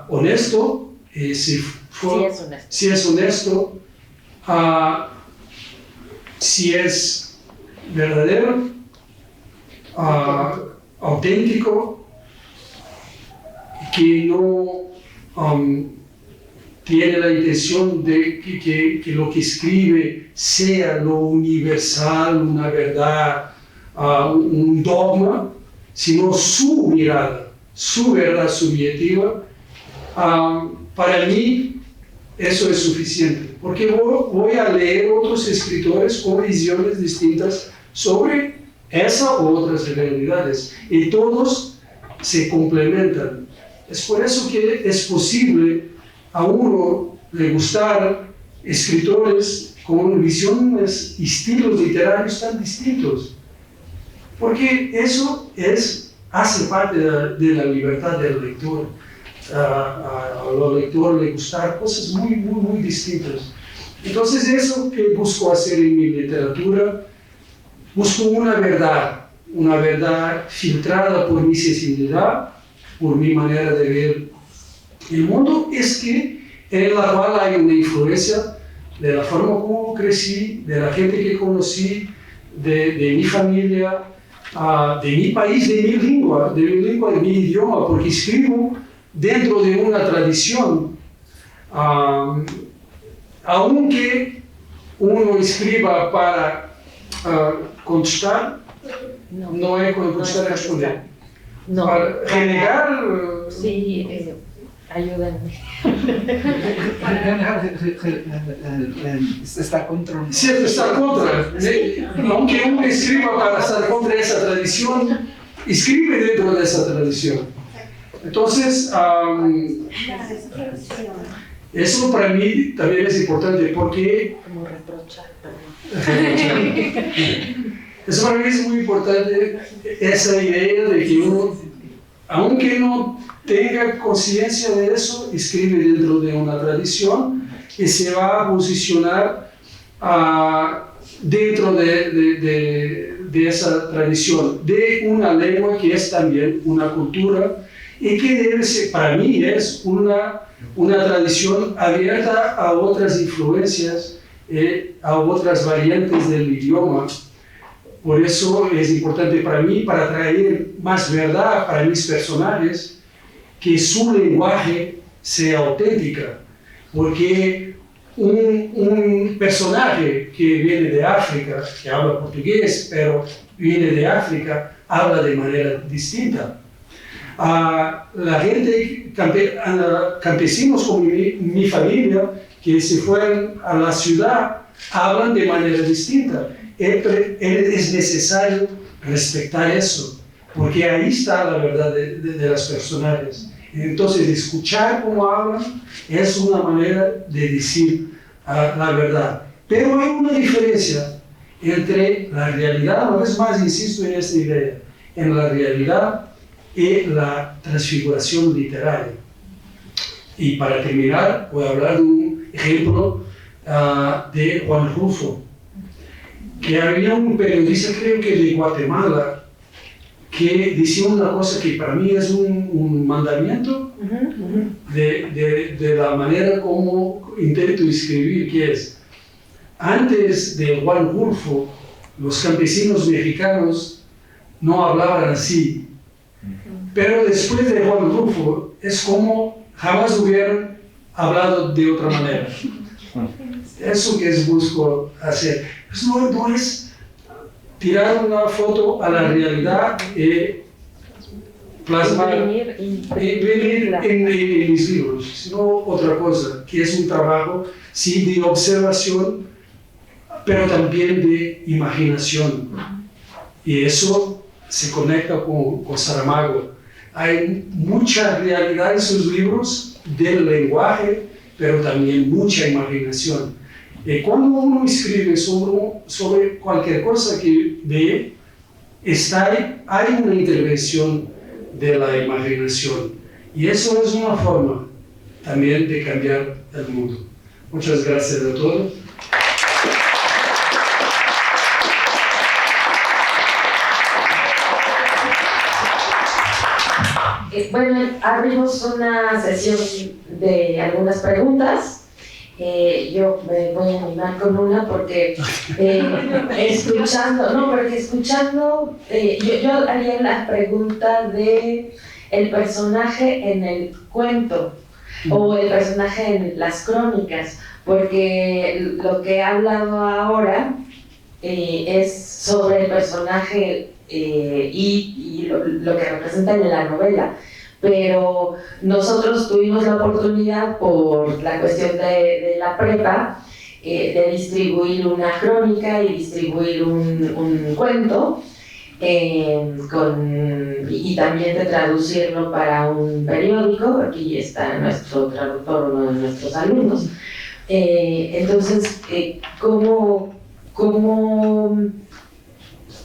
honesto, si es honesto, si es verdadero, auténtico, que no tiene la intención de que lo que escribe sea lo universal, una verdad, un dogma, sino su mirada, su verdad subjetiva. Para mí eso es suficiente, porque voy a leer otros escritores con visiones distintas sobre esa u otras realidades, y todos se complementan. Es por eso que es posible a uno le gustar escritores con visiones y estilos literarios tan distintos, porque eso hace parte de la libertad del lector. A los lectores le gustan cosas muy, muy, muy distintas. Entonces eso que busco hacer en mi literatura, busco una verdad filtrada por mi sensibilidad, por mi manera de ver el mundo, en la cual hay una influencia de la forma como crecí, de la gente que conocí, de mi familia, de mi país, de mi lengua, de mi idioma, porque escribo dentro de una tradición, aunque uno escriba para contestar, no es contestar, responder. No. Para renegar, sí, ayúdenme. Está contra. Sí, está contra. Aunque uno escriba para estar contra esa tradición, escribe dentro de esa tradición. Entonces, eso para mí también es importante porque... Como reprochar, Eso para mí es muy importante, esa idea de que uno, aunque no tenga conciencia de eso, escribe dentro de una tradición y se va a posicionar dentro de esa tradición, de una lengua que es también una cultura, y que debe ser, para mí es una tradición abierta a otras influencias, a otras variantes del idioma. Por eso es importante para mí, para traer más verdad para mis personajes, que su lenguaje sea auténtica. Porque un personaje que viene de África, que habla portugués, pero viene de África, habla de manera distinta. La gente, campesinos como mi familia, que se fueron a la ciudad, hablan de manera distinta. Es necesario respetar eso, porque ahí está la verdad de las personajes. Entonces, escuchar cómo hablan es una manera de decir la verdad. Pero hay una diferencia entre la realidad, una vez más insisto en esta idea, en la realidad y la transfiguración literaria. Y para terminar, voy a hablar de un ejemplo de Juan Rulfo, que había un periodista, creo que de Guatemala, que decía una cosa que para mí es un mandamiento de la manera como intento escribir, que es, antes de Juan Rulfo, los campesinos mexicanos no hablaban así, pero después de Juan Rulfo es como jamás hubieran hablado de otra manera. Eso que busco hacer. Pues no es tirar una foto a la realidad y plasmar venir en mis libros, sino otra cosa, que es un trabajo, sí, de observación, pero también de imaginación. Y eso se conecta con Saramago. Hay mucha realidad en sus libros del lenguaje, pero también mucha imaginación. Cuando uno escribe sobre cualquier cosa que ve, hay una intervención de la imaginación. Y eso es una forma también de cambiar el mundo. Muchas gracias a todos. Bueno, abrimos una sesión de algunas preguntas. Yo me voy a animar con una porque escuchando, yo haría la pregunta de el personaje en el cuento o el personaje en las crónicas, porque lo que he hablado ahora es sobre el personaje y lo que representa en la novela. Pero nosotros tuvimos la oportunidad, por la cuestión de la prepa, de distribuir una crónica y distribuir un cuento, y también de traducirlo para un periódico. Aquí está nuestro traductor, uno de nuestros alumnos. Entonces, ¿cómo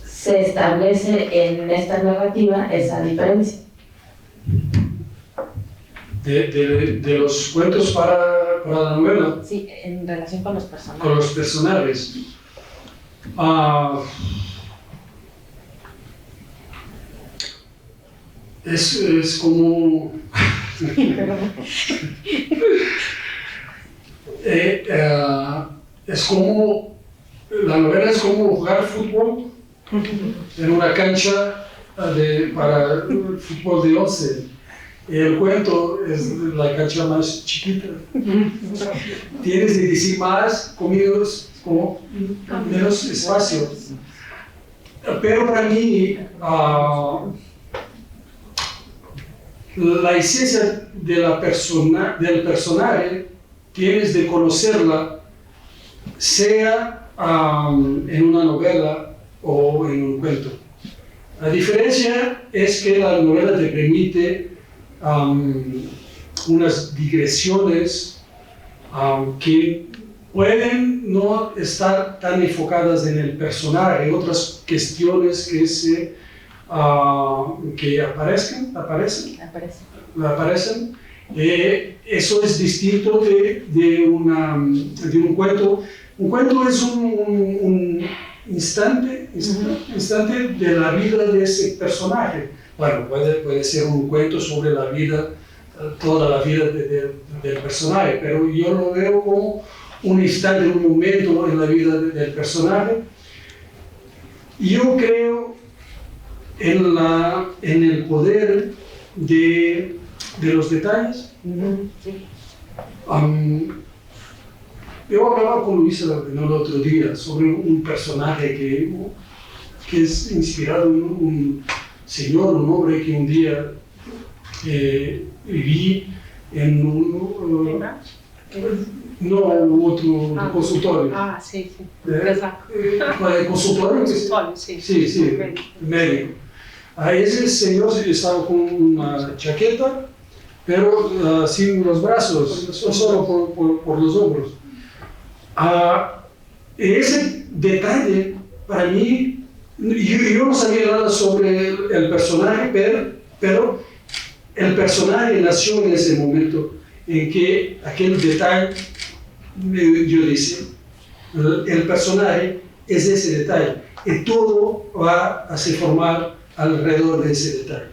se establece en esta narrativa esa diferencia? De los cuentos para la novela. Sí, en relación con los personajes. Con los personajes. Es como... es como... La novela es como jugar fútbol en una cancha para el fútbol de 11. El cuento es la cancha más chiquita. Tienes que decir más con menos espacio. Pero para mí, la esencia del personaje tienes de conocerla, sea en una novela o en un cuento. La diferencia es que la novela te permite unas digresiones que pueden no estar tan enfocadas en el personaje, otras cuestiones que aparecen. Eso es distinto de un cuento. Un cuento es un instante de la vida de ese personaje. Bueno, puede ser un cuento sobre la vida, toda la vida del personaje, pero yo lo veo como un instante, un momento en la vida del personaje. yo creo en el poder de los detalles. Yo hablaba con Luisa el otro día sobre un personaje que es inspirado en un señor, un hombre que un día vi en otro consultorio. Ah, sí, sí. Consultorio, sí. Sí, médico. A ese señor estaba con una chaqueta, pero sin los brazos, solo por los hombros. Ese detalle, para mí, yo no sabía nada sobre el personaje, pero el personaje nació en ese momento en que aquel detalle, yo decía, el personaje es ese detalle, y todo va a se formar alrededor de ese detalle.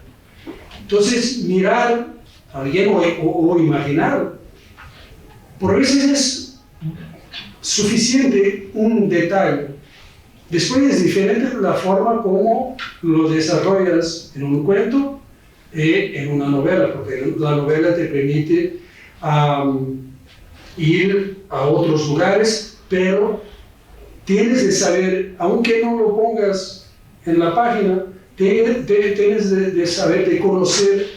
Entonces, mirar a alguien o imaginar, por veces es suficiente un detalle. Después es diferente la forma como lo desarrollas en un cuento y en una novela, porque la novela te permite ir a otros lugares, pero tienes de saber, aunque no lo pongas en la página, tienes de saber, de conocer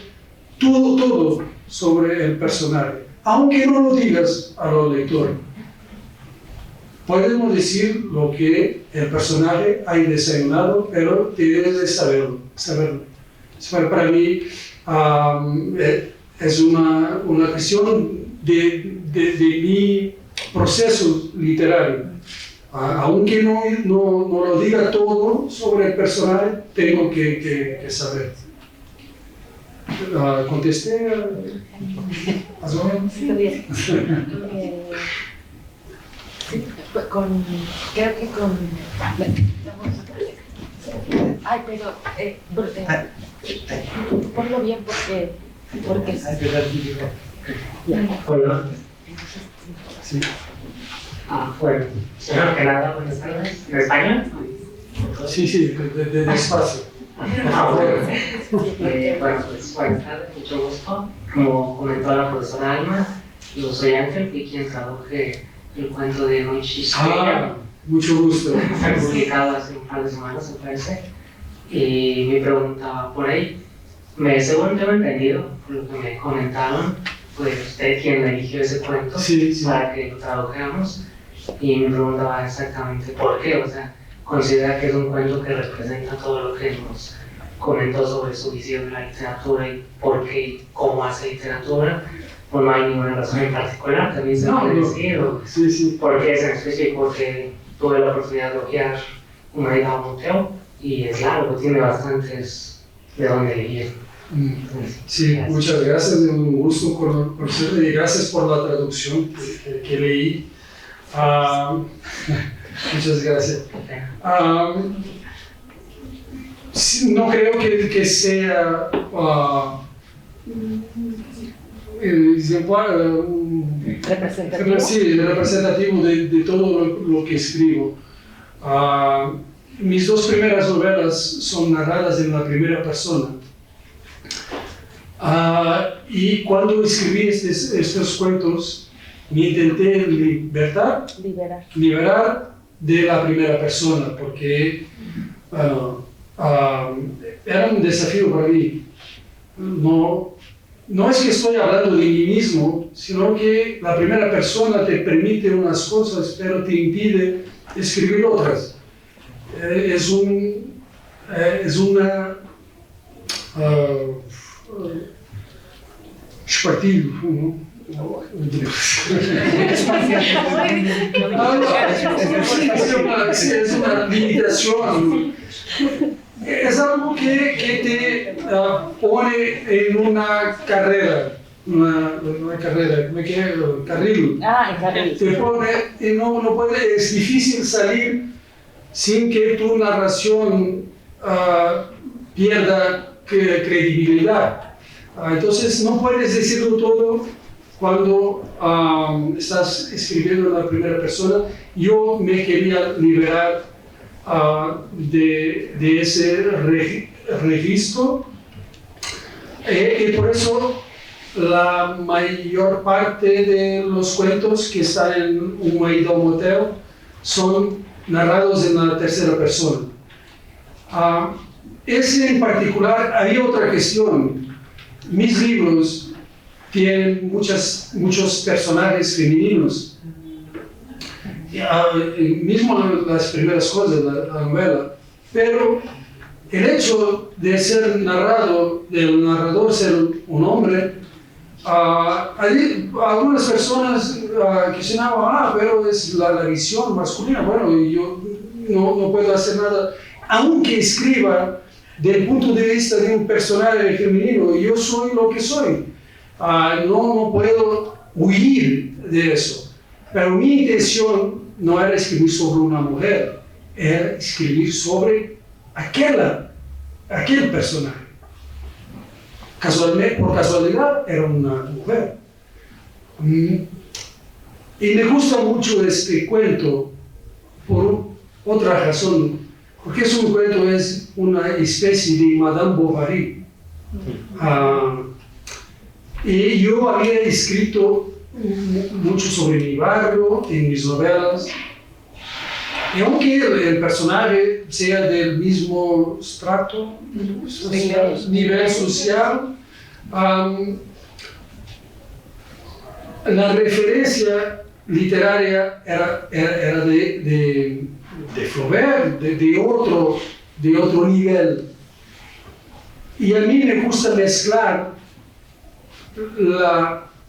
todo sobre el personaje, aunque no lo digas a los lectores. Podemos decir lo que el personaje ha desayunado, pero tienes de saberlo. Para mí es una cuestión de mi proceso literario. Aunque no lo diga todo sobre el personaje, tengo que saber. ¿Contesté? ¿Más o menos? Sí, creo que con... Ay, pero... ponlo bien porque Bueno, sí. Bueno, primero que nada, buenas tardes. ¿En español? Sí, de despacio. Bueno, pues buenas tardes, mucho gusto. Como comentó la profesora Alma, yo soy Ángel, fui quien traduje el cuento de Noche Estrella. Mucho gusto. Fue publicado hace un par de semanas, me parece. Y mi pregunta va por ahí. Según tengo entendido, por lo que me comentaron, pues usted quien eligió ese cuento para que lo tradujéramos. Y mi pregunta va exactamente por qué. O sea, considera que es un cuento que representa todo lo que nos comentó sobre su visión de la literatura y por qué y cómo hace literatura. Pues no hay ninguna razón en particular, también se puede decir, o por qué es en específico, porque tuve la oportunidad de hojear una ida a un museo y es largo, tiene bastantes de dónde elegir. Sí, gracias. Muchas gracias, un gusto conocerle y gracias por la traducción que leí. Muchas gracias. No creo que sea representativo de todo lo que escribo. Mis dos primeras novelas son narradas en la primera persona. Y cuando escribí estos cuentos, me intenté liberar de la primera persona, porque era un desafío para mí. No es que estoy hablando de mí mismo, sino que la primera persona te permite unas cosas, pero te impide escribir otras. Es una espartilho, es una limitación. Es algo que te pone en una carrera, carril. Te pone y no puede, es difícil salir sin que tu narración pierda credibilidad. Entonces no puedes decirlo todo cuando estás escribiendo en la primera persona. Yo me quería liberar de ese registro. Y por eso la mayor parte de los cuentos que están en Un Maidão Motel son narrados en la tercera persona. Ese en particular, había otra cuestión. Mis libros tienen muchos personajes femeninos. Mismo las primeras cosas de la novela. Pero el hecho de ser narrado, del narrador ser un hombre, algunas personas cuestionaban, pero es la visión masculina. Bueno, yo no puedo hacer nada, aunque escriba del punto de vista de un personaje femenino. Yo soy lo que soy. No puedo huir de eso. Pero mi intención no era escribir sobre una mujer, era escribir sobre aquel personaje. Por casualidad era una mujer. Y me gusta mucho este cuento por otra razón, porque es un cuento, es una especie de Madame Bovary. Y yo había escrito mucho sobre mi barrio en mis novelas. Y aunque el personaje sea del mismo estrato, nivel social, la referencia literaria era de Flaubert, de otro nivel. Y a mí me gusta mezclar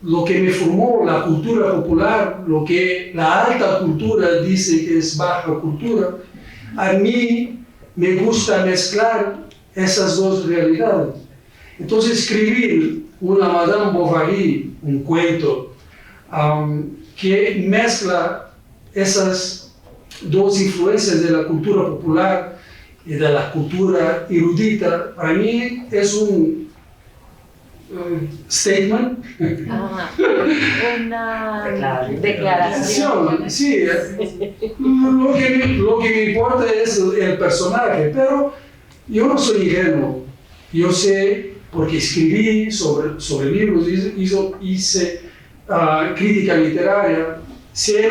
lo que me formó, la cultura popular, lo que la alta cultura dice que es baja cultura. A mí me gusta mezclar esas dos realidades. Entonces escribir una Madame Bovary, un cuento que mezcla esas dos influencias de la cultura popular y de la cultura erudita, para mí es un statement. Una declaración. Sí, lo que me importa es el personaje, pero yo no soy ingenuo. Yo sé, porque escribí sobre libros, hice crítica literaria, sé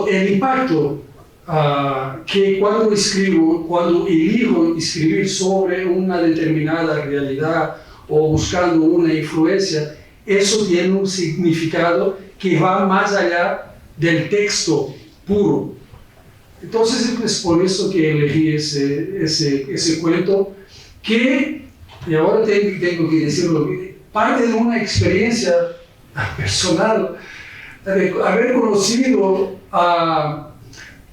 el impacto que cuando elijo escribir sobre una determinada realidad o buscando una influencia, eso tiene un significado que va más allá del texto puro. Entonces es por eso que elegí ese cuento, que, y ahora tengo que decirlo, parte de una experiencia personal, de haber conocido a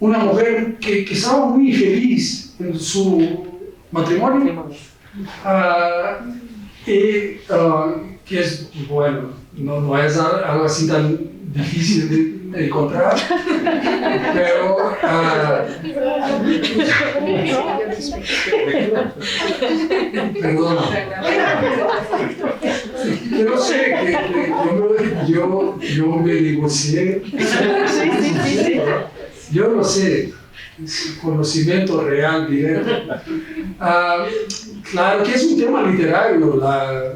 una mujer que estaba muy feliz en su matrimonio, que es, bueno, no es algo así tan difícil de encontrar, pero perdón, pero sé que yo me divorcié. Yo no sé, es conocimiento real, directo. Claro que es un tema literario, la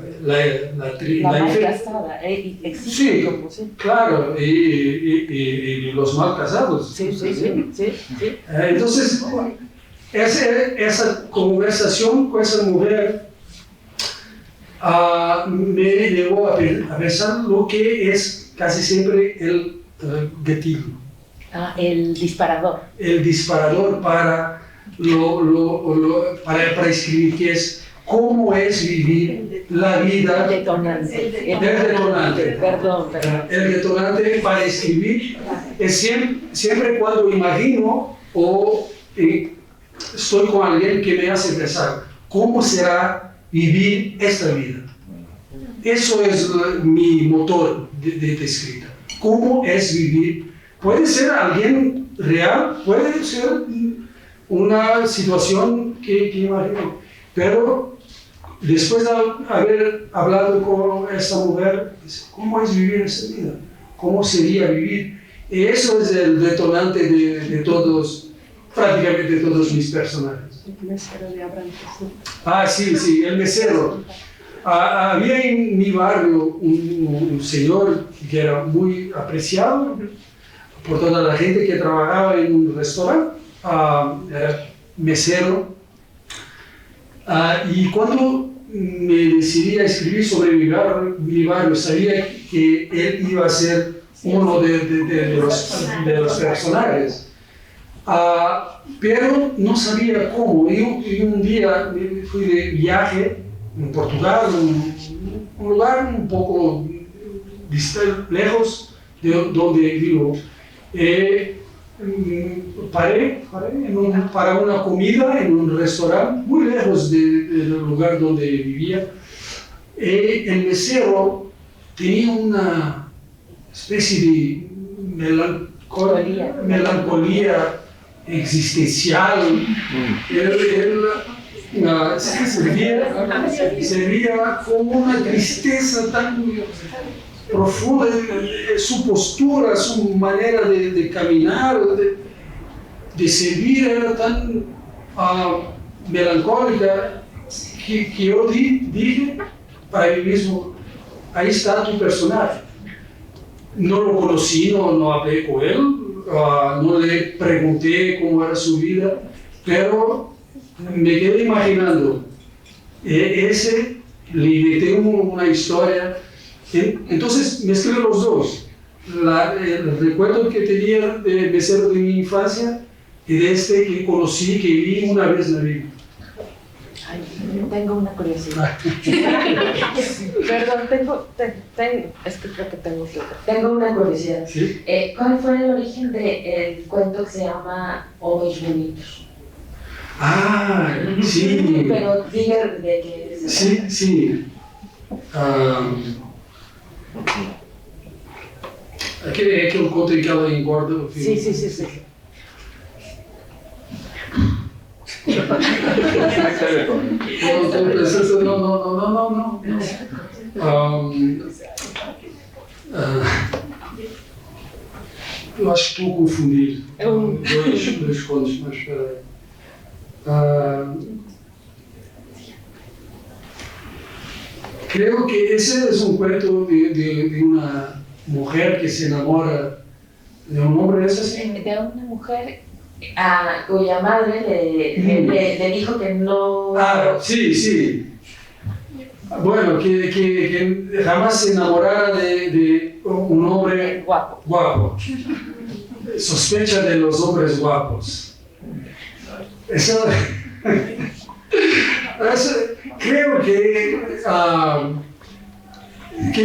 casada, existe. Sí, claro, y los mal casados. Sí. Entonces, esa conversación con esa mujer me llevó a pensar lo que es casi siempre el gatillo. El disparador. El disparador para escribir, que es cómo es vivir la vida. El detonante. Perdón. El detonante para escribir es siempre cuando imagino o estoy con alguien que me hace pensar cómo será vivir esta vida. Eso es mi motor de escrita. ¿Cómo es vivir? Puede ser alguien real, puede ser una situación que imagino, pero después de haber hablado con esta mujer, ¿cómo es vivir esta vida? ¿Cómo sería vivir? Y eso es el detonante de todos, prácticamente todos mis personajes. El mesero de Abraham. Sí, el mesero. Había en mi barrio un señor que era muy apreciado por toda la gente que trabajaba en un restaurante, era mesero. Y cuando me decidí a escribir sobre mi barrio, sabía que él iba a ser uno de los personajes. Pero no sabía cómo. Y un día fui de viaje en Portugal, un lugar un poco lejos de donde vivo. Paré para una comida en un restaurante muy lejos del lugar donde vivía. El mesero tenía una especie de melancolía existencial. Él se veía como una tristeza tan profunda, su postura, su manera de caminar, de servir era tan melancólica que yo dije para mí mismo, ahí está tu personaje. No lo conocí, no hablé con él, no le pregunté cómo era su vida, pero me quedé imaginando, le inventé una historia. Entonces mezclé los dos, el recuerdo que tenía de mesero de mi infancia y de este que conocí, que vi una vez en la vida. Ay, tengo una curiosidad. Perdón, es que creo que tengo una curiosidad. ¿Sí? ¿Cuál fue el origen del cuento que se llama Homens Bonitos? Sí. Pero diga de qué es. Sí. Aquele conto em que ela engorda o filho. Sí. Eu acho que estou a confundir dois contos, mas espera aí. Creo que ese es un cuento de una mujer que se enamora de un hombre, ¿es así? De una mujer cuya madre le dijo que no... Sí. Bueno, que jamás se enamorara de un hombre guapo. Sospecha de los hombres guapos. Eso creo que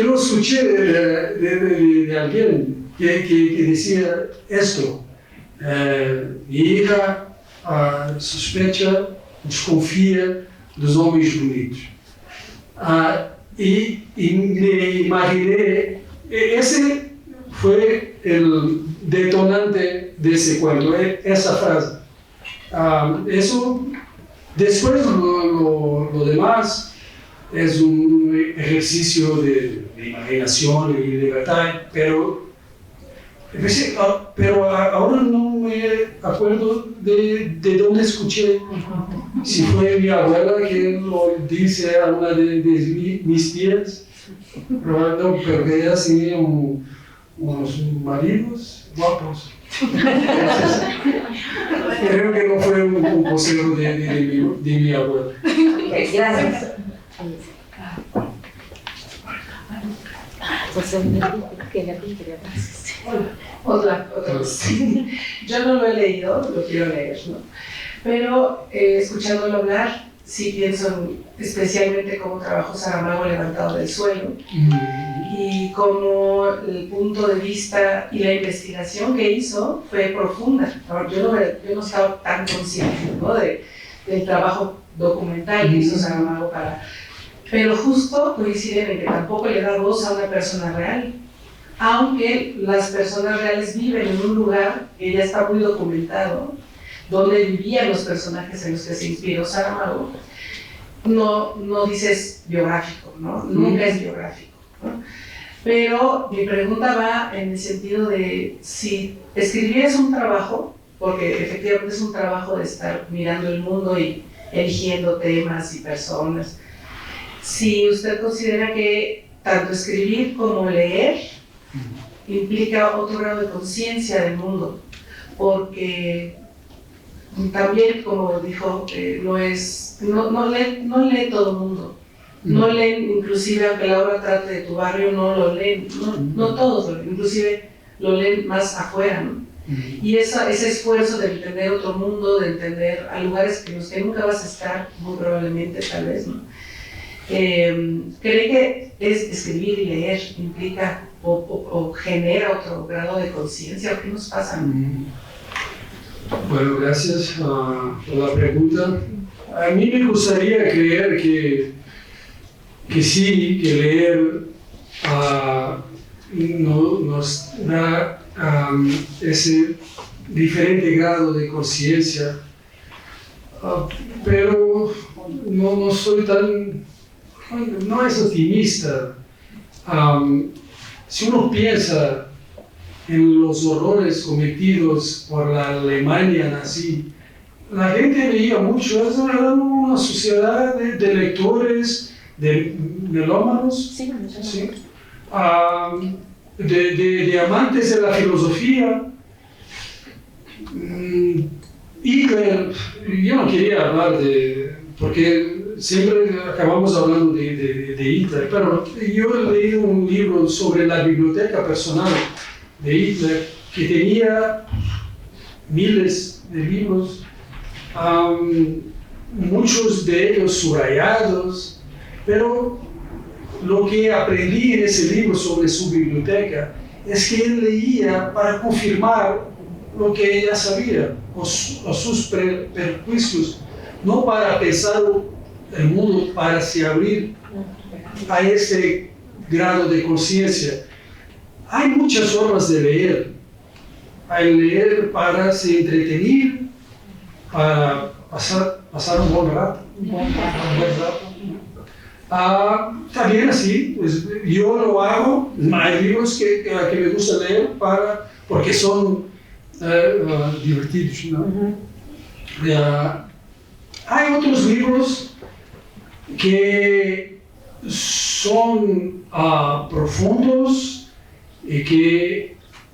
lo escuché de alguien que decía esto. Mi hija sospecha, desconfía dos homens bonitos. Y me imaginé, ese fue el detonante de ese cuento, esa frase. Eso, después lo demás es un ejercicio de imaginación y libertad, pero ahora no me acuerdo de dónde escuché. Si fue mi abuela que lo dice a una de mis tías, pero que ellas tenían unos maridos guapos. Creo que no fue un consejo de mi abuela. Gracias. Otra. Yo no lo he leído, lo quiero leer, ¿no? Pero escuchándolo hablar, sí pienso especialmente cómo trabajó Saramago levantado del suelo y cómo el punto de vista y la investigación que hizo fue profunda. Yo no estaba tan consciente, ¿no? del trabajo documental que hizo Saramago pero justo coinciden en que tampoco le da voz a una persona real, aunque las personas reales viven en un lugar que ya está muy documentado, donde vivían los personajes en los que se inspiró Saramago. No dices biográfico, ¿no? Nunca es biográfico, ¿no? Pero mi pregunta va en el sentido de si escribir es un trabajo, porque efectivamente es un trabajo de estar mirando el mundo y eligiendo temas y personas. Si usted considera que tanto escribir como leer implica otro grado de conciencia del mundo, porque también, como dijo, no lee todo el mundo. No leen, inclusive aunque la obra trate de tu barrio, no lo leen, no todos, inclusive lo leen más afuera, ¿no? Y ese esfuerzo de entender otro mundo, de entender a lugares en los que nunca vas a estar, muy probablemente, tal vez, ¿no? ¿Cree que escribir y leer implica o genera otro grado de conciencia? ¿Qué nos pasa? Bueno, gracias por la pregunta. A mí me gustaría creer que sí, que leer nos da ese diferente grado de conciencia, pero no soy tan, no es optimista. Si uno piensa en los horrores cometidos por la Alemania nazi, la gente leía mucho, era una sociedad de lectores, de melómanos, sí. De amantes de la filosofía. Hitler, yo no quería hablar porque siempre acabamos hablando de Hitler, pero yo he leído un libro sobre la biblioteca personal de Hitler que tenía miles de libros, muchos de ellos subrayados, pero lo que aprendí en ese libro sobre su biblioteca es que él leía para confirmar lo que ella sabía, o sus prejuicios, no para pensar el mundo, para se abrir a ese grado de conciencia. Hay muchas formas de leer. Hay leer para se entretener, para pasar un buen rato. También así, pues, yo lo hago. Hay libros que me gusta leer porque son divertidos, ¿no? Hay otros libros que son profundos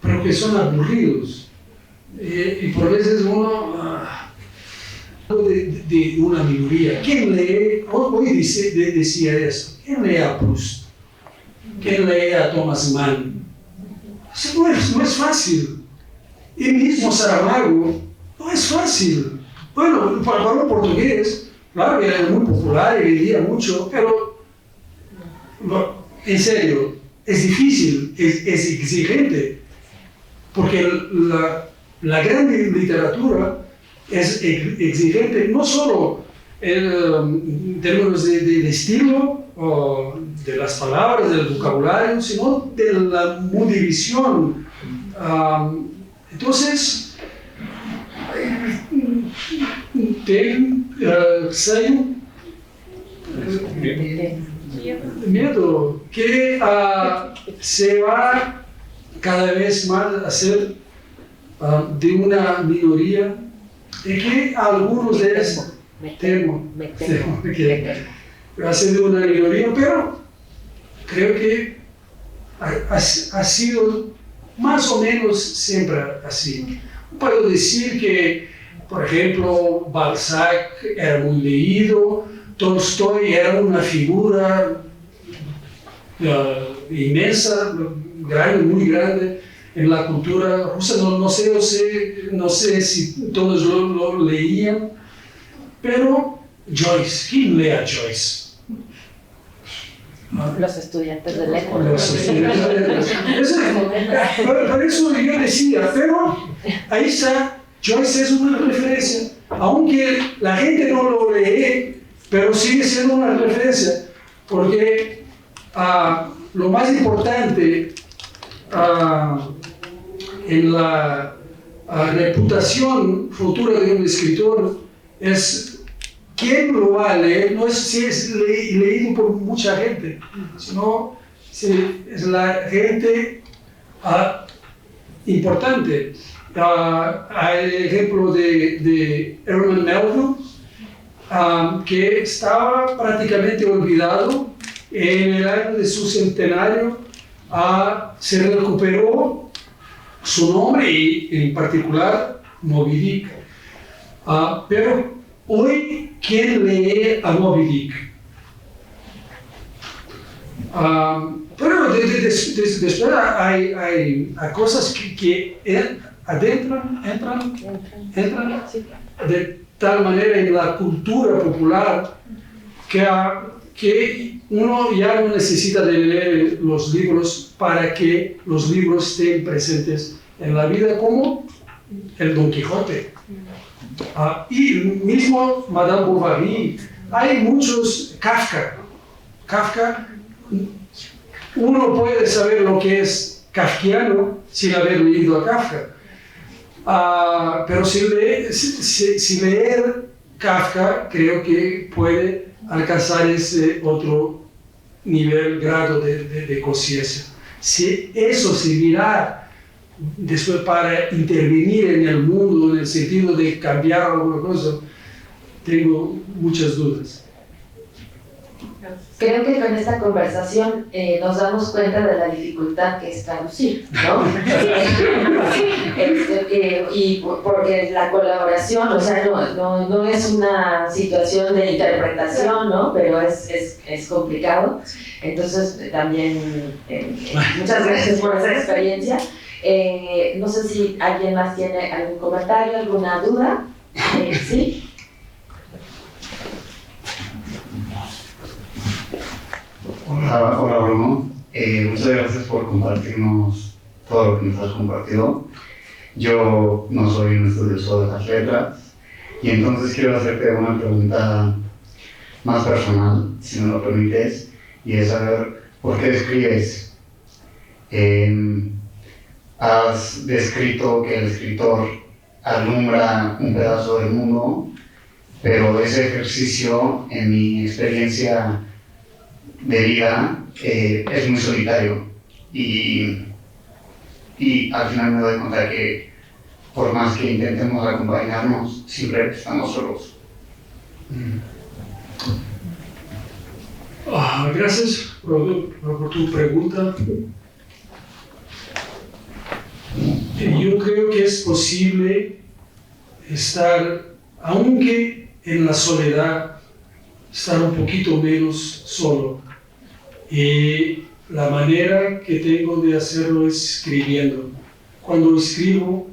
pero que son aburridos. Y por veces uno de una minoría. ¿Quién lee? Hoy decía eso. ¿Quién lee a Proust? ¿Quién lee a Thomas Mann? Eso no es fácil. Y mismo Saramago no es fácil. Bueno, para un portugués, claro que era muy popular y leía mucho, pero en serio, es difícil, es exigente, porque la gran literatura es exigente no solo en términos de estilo, o de las palabras, del vocabulario, sino de la modivisión. Entonces, tengo miedo que se va cada vez más a ser de una minoría, y que algunos de esos va a ser de una minoría, pero creo que ha sido más o menos siempre así. Puedo decir que, por ejemplo, Balzac era muy leído, Tolstoy era una figura inmensa, grande, muy grande en la cultura rusa. No sé si todos lo leían, pero Joyce, ¿quién lee a Joyce? Los estudiantes de letras. Los estudiantes de letras. Por eso yo decía, pero ahí está, Joyce es una referencia, aunque la gente no lo lee, pero sigue siendo una referencia, porque lo más importante en la reputación futura de un escritor es quién lo va a leer, no es si es leído por mucha gente, sino sí, es la gente importante. Hay el ejemplo de Herman Melville, que estaba prácticamente olvidado. En el año de su centenario se recuperó su nombre y en particular Moby Dick. Pero hoy, ¿quién lee a Moby Dick? Pero después hay cosas que entran de tal manera en la cultura popular que uno ya no necesita de leer los libros para que los libros estén presentes en la vida, como el Don Quijote. Y mismo Madame Bovary, hay muchos Kafka, uno puede saber lo que es kafkiano sin haber leído a Kafka. Pero si leer Kafka, creo que puede alcanzar ese otro grado de conciencia. Si eso servirá después para intervenir en el mundo en el sentido de cambiar alguna cosa, tengo muchas dudas. Creo que con esta conversación nos damos cuenta de la dificultad que es traducir, ¿no? Y porque la colaboración, o sea, no es una situación de interpretación, ¿no? Pero es complicado. Entonces, también muchas gracias por esa experiencia. No sé si alguien más tiene algún comentario, alguna duda. ¿Sí? Hola Bruno, muchas gracias por compartirnos todo lo que nos has compartido. Yo no soy un estudioso de las letras y entonces quiero hacerte una pregunta más personal, si me lo permites, y es saber por qué escribes. Has descrito que el escritor alumbra un pedazo del mundo, pero ese ejercicio, en mi experiencia de vida, es muy solitario y al final me doy cuenta que por más que intentemos acompañarnos, siempre estamos solos. Gracias por tu pregunta. Yo creo que es posible estar, aunque en la soledad, estar un poquito menos solo. Y la manera que tengo de hacerlo es escribiendo. Cuando escribo,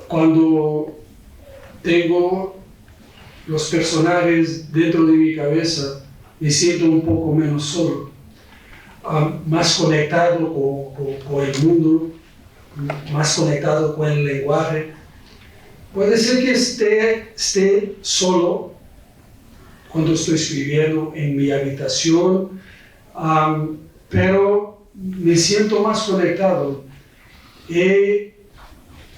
cuando tengo los personajes dentro de mi cabeza, me siento un poco menos solo, más conectado con el mundo, más conectado con el lenguaje. Puede ser que esté solo cuando estoy escribiendo en mi habitación, pero me siento más conectado.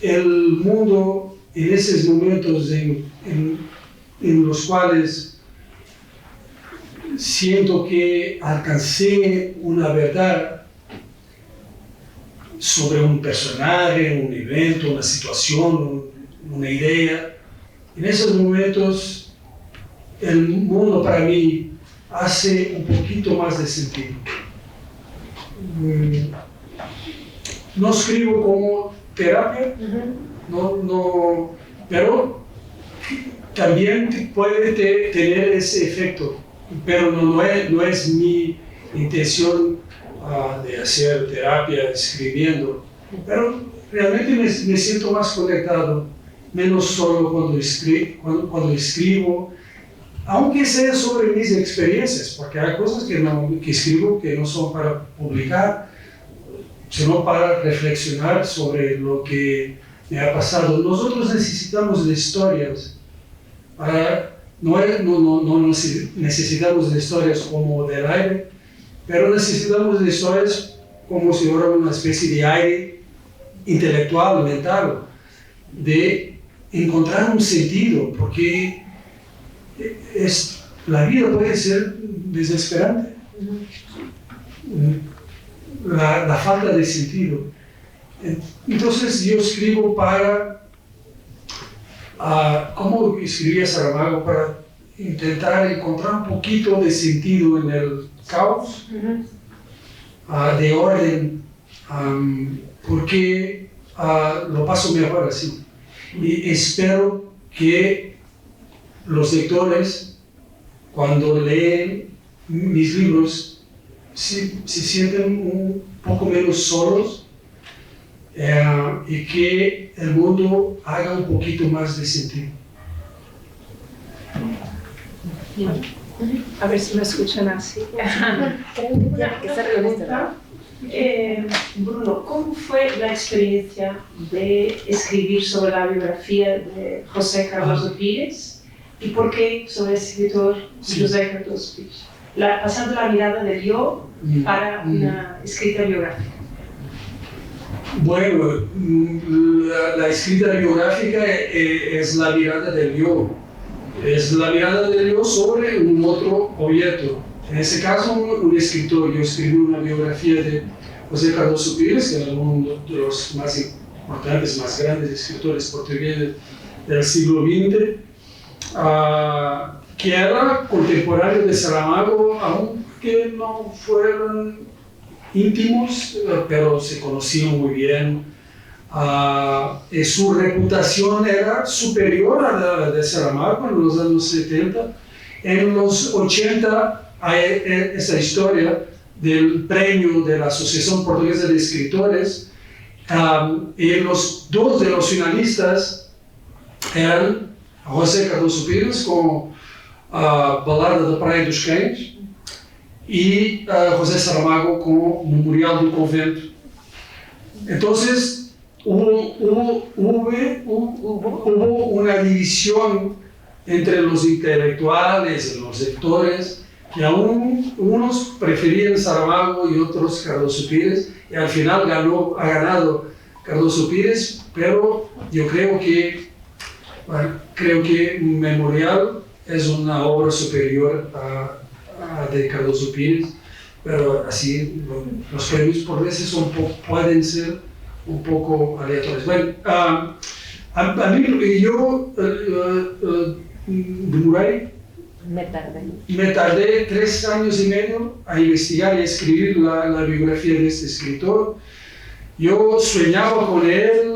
El mundo, en esos momentos en los cuales siento que alcancé una verdad sobre un personaje, un evento, una situación, una idea, en esos momentos el mundo para mí hace un poquito más de sentido. No escribo como terapia, pero también puede tener ese efecto, pero no es mi intención de hacer terapia escribiendo, pero realmente me siento más conectado, menos solo cuando escribo, aunque sea sobre mis experiencias, porque hay cosas que escribo que no son para publicar, sino para reflexionar sobre lo que me ha pasado. Nosotros necesitamos de historias, no necesitamos de historias como del aire, pero necesitamos de historias como si fuera una especie de aire intelectual, mental, de encontrar un sentido, porque la vida puede ser desesperante. la falta de sentido. Entonces yo escribo para, ¿cómo escribía Saramago? Para intentar encontrar un poquito de sentido en el caos, de orden, porque lo paso mejor así. Y espero que los lectores, cuando leen mis libros, se sienten un poco menos solos, y que el mundo haga un poquito más de sentido. A ver si me escuchan así. Bruno, ¿cómo fue la experiencia de escribir sobre la biografía de José Cardoso Pires? ¿Y por qué sobre el escritor José Cardoso Pires? Pasando la mirada del yo para una escrita biográfica. Bueno, la escrita biográfica es la mirada del yo. Es la mirada del yo sobre un otro objeto. En ese caso, un escritor. Yo escribí una biografía de José Cardoso Pires, que era uno de los más importantes, más grandes escritores portugueses del siglo XX, que era contemporáneo de Saramago, aunque no fueran íntimos, pero se conocían muy bien. Su reputación era superior a la de Saramago en los años 70. En los 80 hay esa historia del premio de la Asociación Portuguesa de Escritores, y los dos de los finalistas eran José Cardoso Pires con Balada da Praia dos Cães y José Saramago con Memorial do Convento. Entonces, hubo una división entre los intelectuales y los lectores, que aún unos preferían Saramago y otros Cardoso Pires, y al final ha ganado Cardoso Pires, pero yo creo que Memorial es una obra superior a de Cardoso Pires, pero así los premios por veces pueden ser un poco aleatorios. Bueno, a mí yo me tardé 3 años y medio a investigar y a escribir la biografía de este escritor. Yo soñaba con él,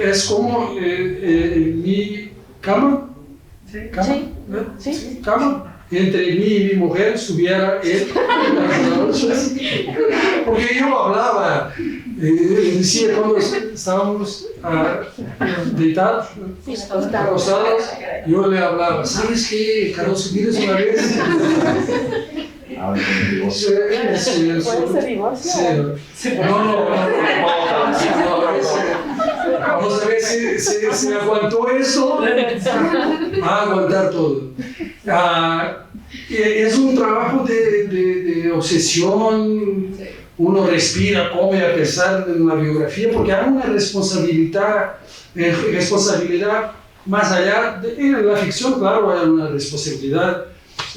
es como en mi cama, cama, entre mí y mi mujer estuviera él las noches, porque yo hablaba, decía cuando estábamos deitados, acostados, yo le hablaba, ¿sabes qué, Cardoso Pires una vez? ¿Puede ser divorcio? No. Vamos a ver si aguantó eso. Va a aguantar todo. Es un trabajo de obsesión. Uno respira, come a pesar de una biografía, porque hay una responsabilidad más allá. En la ficción, claro, hay una responsabilidad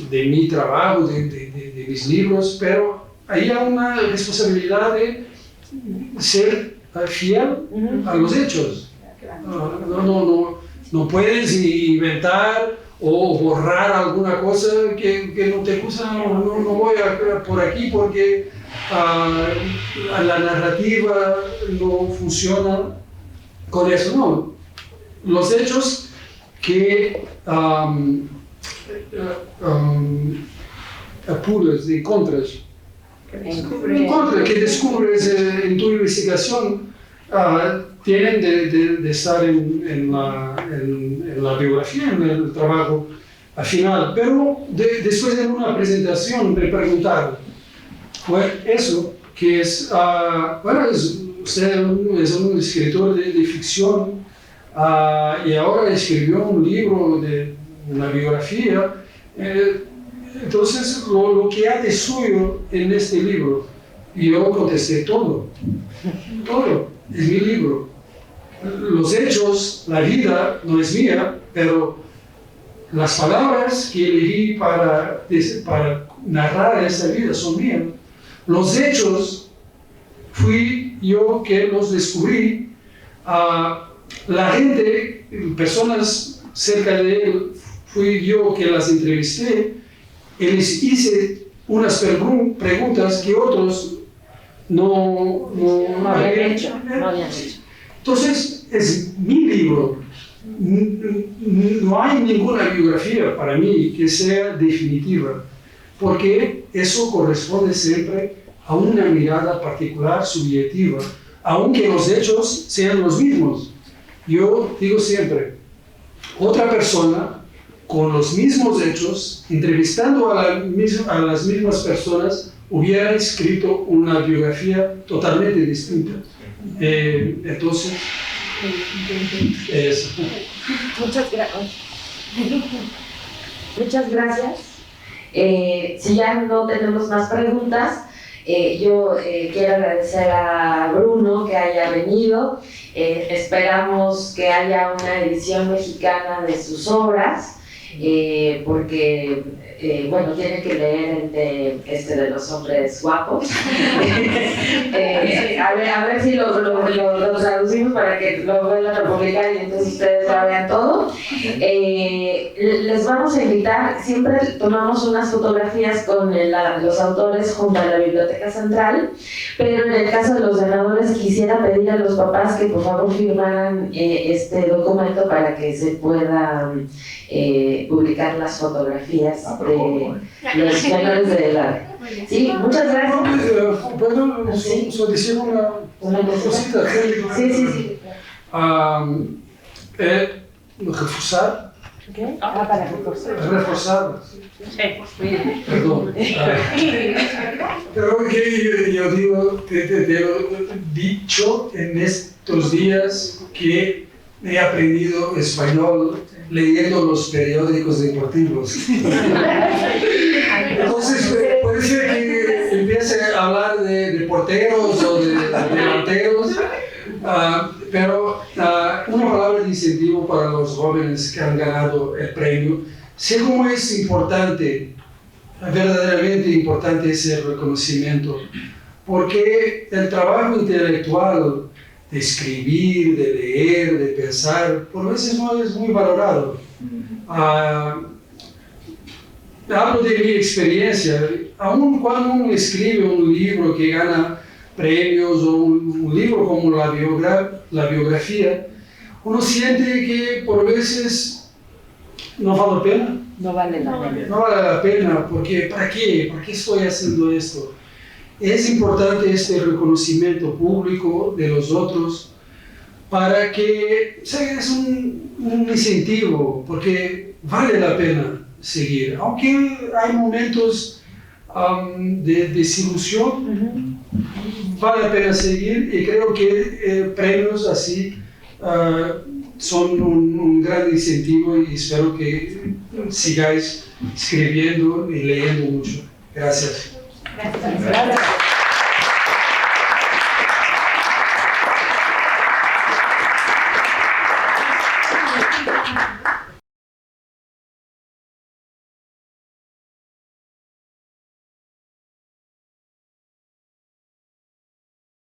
de mi trabajo, de mis libros, pero ahí hay una responsabilidad de ser fiel a los hechos. No puedes inventar o borrar alguna cosa que no te gusta. No voy por aquí porque la narrativa no funciona con eso. No, los hechos que apuras, encontras, que descubres en tu investigación, tienen de estar en la biografía, en el trabajo final. Pero después de una presentación me preguntaron, fue eso, que es, usted es un escritor de ficción, y ahora escribió un libro de una biografía. Entonces, lo que hay de suyo en este libro, y yo contesté todo, es mi libro. Los hechos, la vida no es mía, pero las palabras que elegí para narrar esta vida son mías. Los hechos fui yo que los descubrí. La gente, personas cerca de él, fui yo que las entrevisté y les hice unas preguntas que otros no habían hecho. Entonces, es mi libro. No hay ninguna biografía para mí que sea definitiva, porque eso corresponde siempre a una mirada particular, subjetiva, aunque los hechos sean los mismos. Yo digo siempre, otra persona con los mismos hechos, entrevistando a las mismas personas, hubiera escrito una biografía totalmente distinta. Entonces, eso. Muchas gracias. Muchas gracias. Si ya no tenemos más preguntas, yo quiero agradecer a Bruno que haya venido. Esperamos que haya una edición mexicana de sus obras, porque bueno, tiene que leer el de los hombres guapos. A ver si lo traducimos para que lo vuelvan a publicar y entonces ustedes lo vean todo. Les vamos a invitar, siempre tomamos unas fotografías con los autores junto a la Biblioteca Central, pero en el caso de los ganadores quisiera pedir a los papás que por favor firmaran este documento para que se puedan publicar las fotografías de los ganadores de la... Sí, muchas gracias. ¿Puedo decir una cosita? Sí. Reforzar. ¿Qué? Para reforzar. Reforzar. Sí. Perdón. Pero que yo digo, te he dicho en estos días que he aprendido español leyendo los periódicos deportivos. Entonces, puede ser que empiece a hablar de porteros o de delanteros, pero una palabra de incentivo para los jóvenes que han ganado el premio. Sé cómo es importante, verdaderamente importante ese reconocimiento, porque el trabajo intelectual de escribir, de leer, de pensar, por veces no es muy valorado. Hablo de mi experiencia, aun cuando uno escribe un libro que gana premios o un libro como la biografía, uno siente que por veces no vale la pena. No vale la pena. No vale la pena, porque ¿para qué? ¿Para qué estoy haciendo esto? Es importante este reconocimiento público de los otros para que es un incentivo, porque vale la pena seguir. Aunque hay momentos de desilusión, vale la pena seguir y creo que premios así son un gran incentivo y espero que sigáis escribiendo y leyendo mucho. Gracias. Gracias.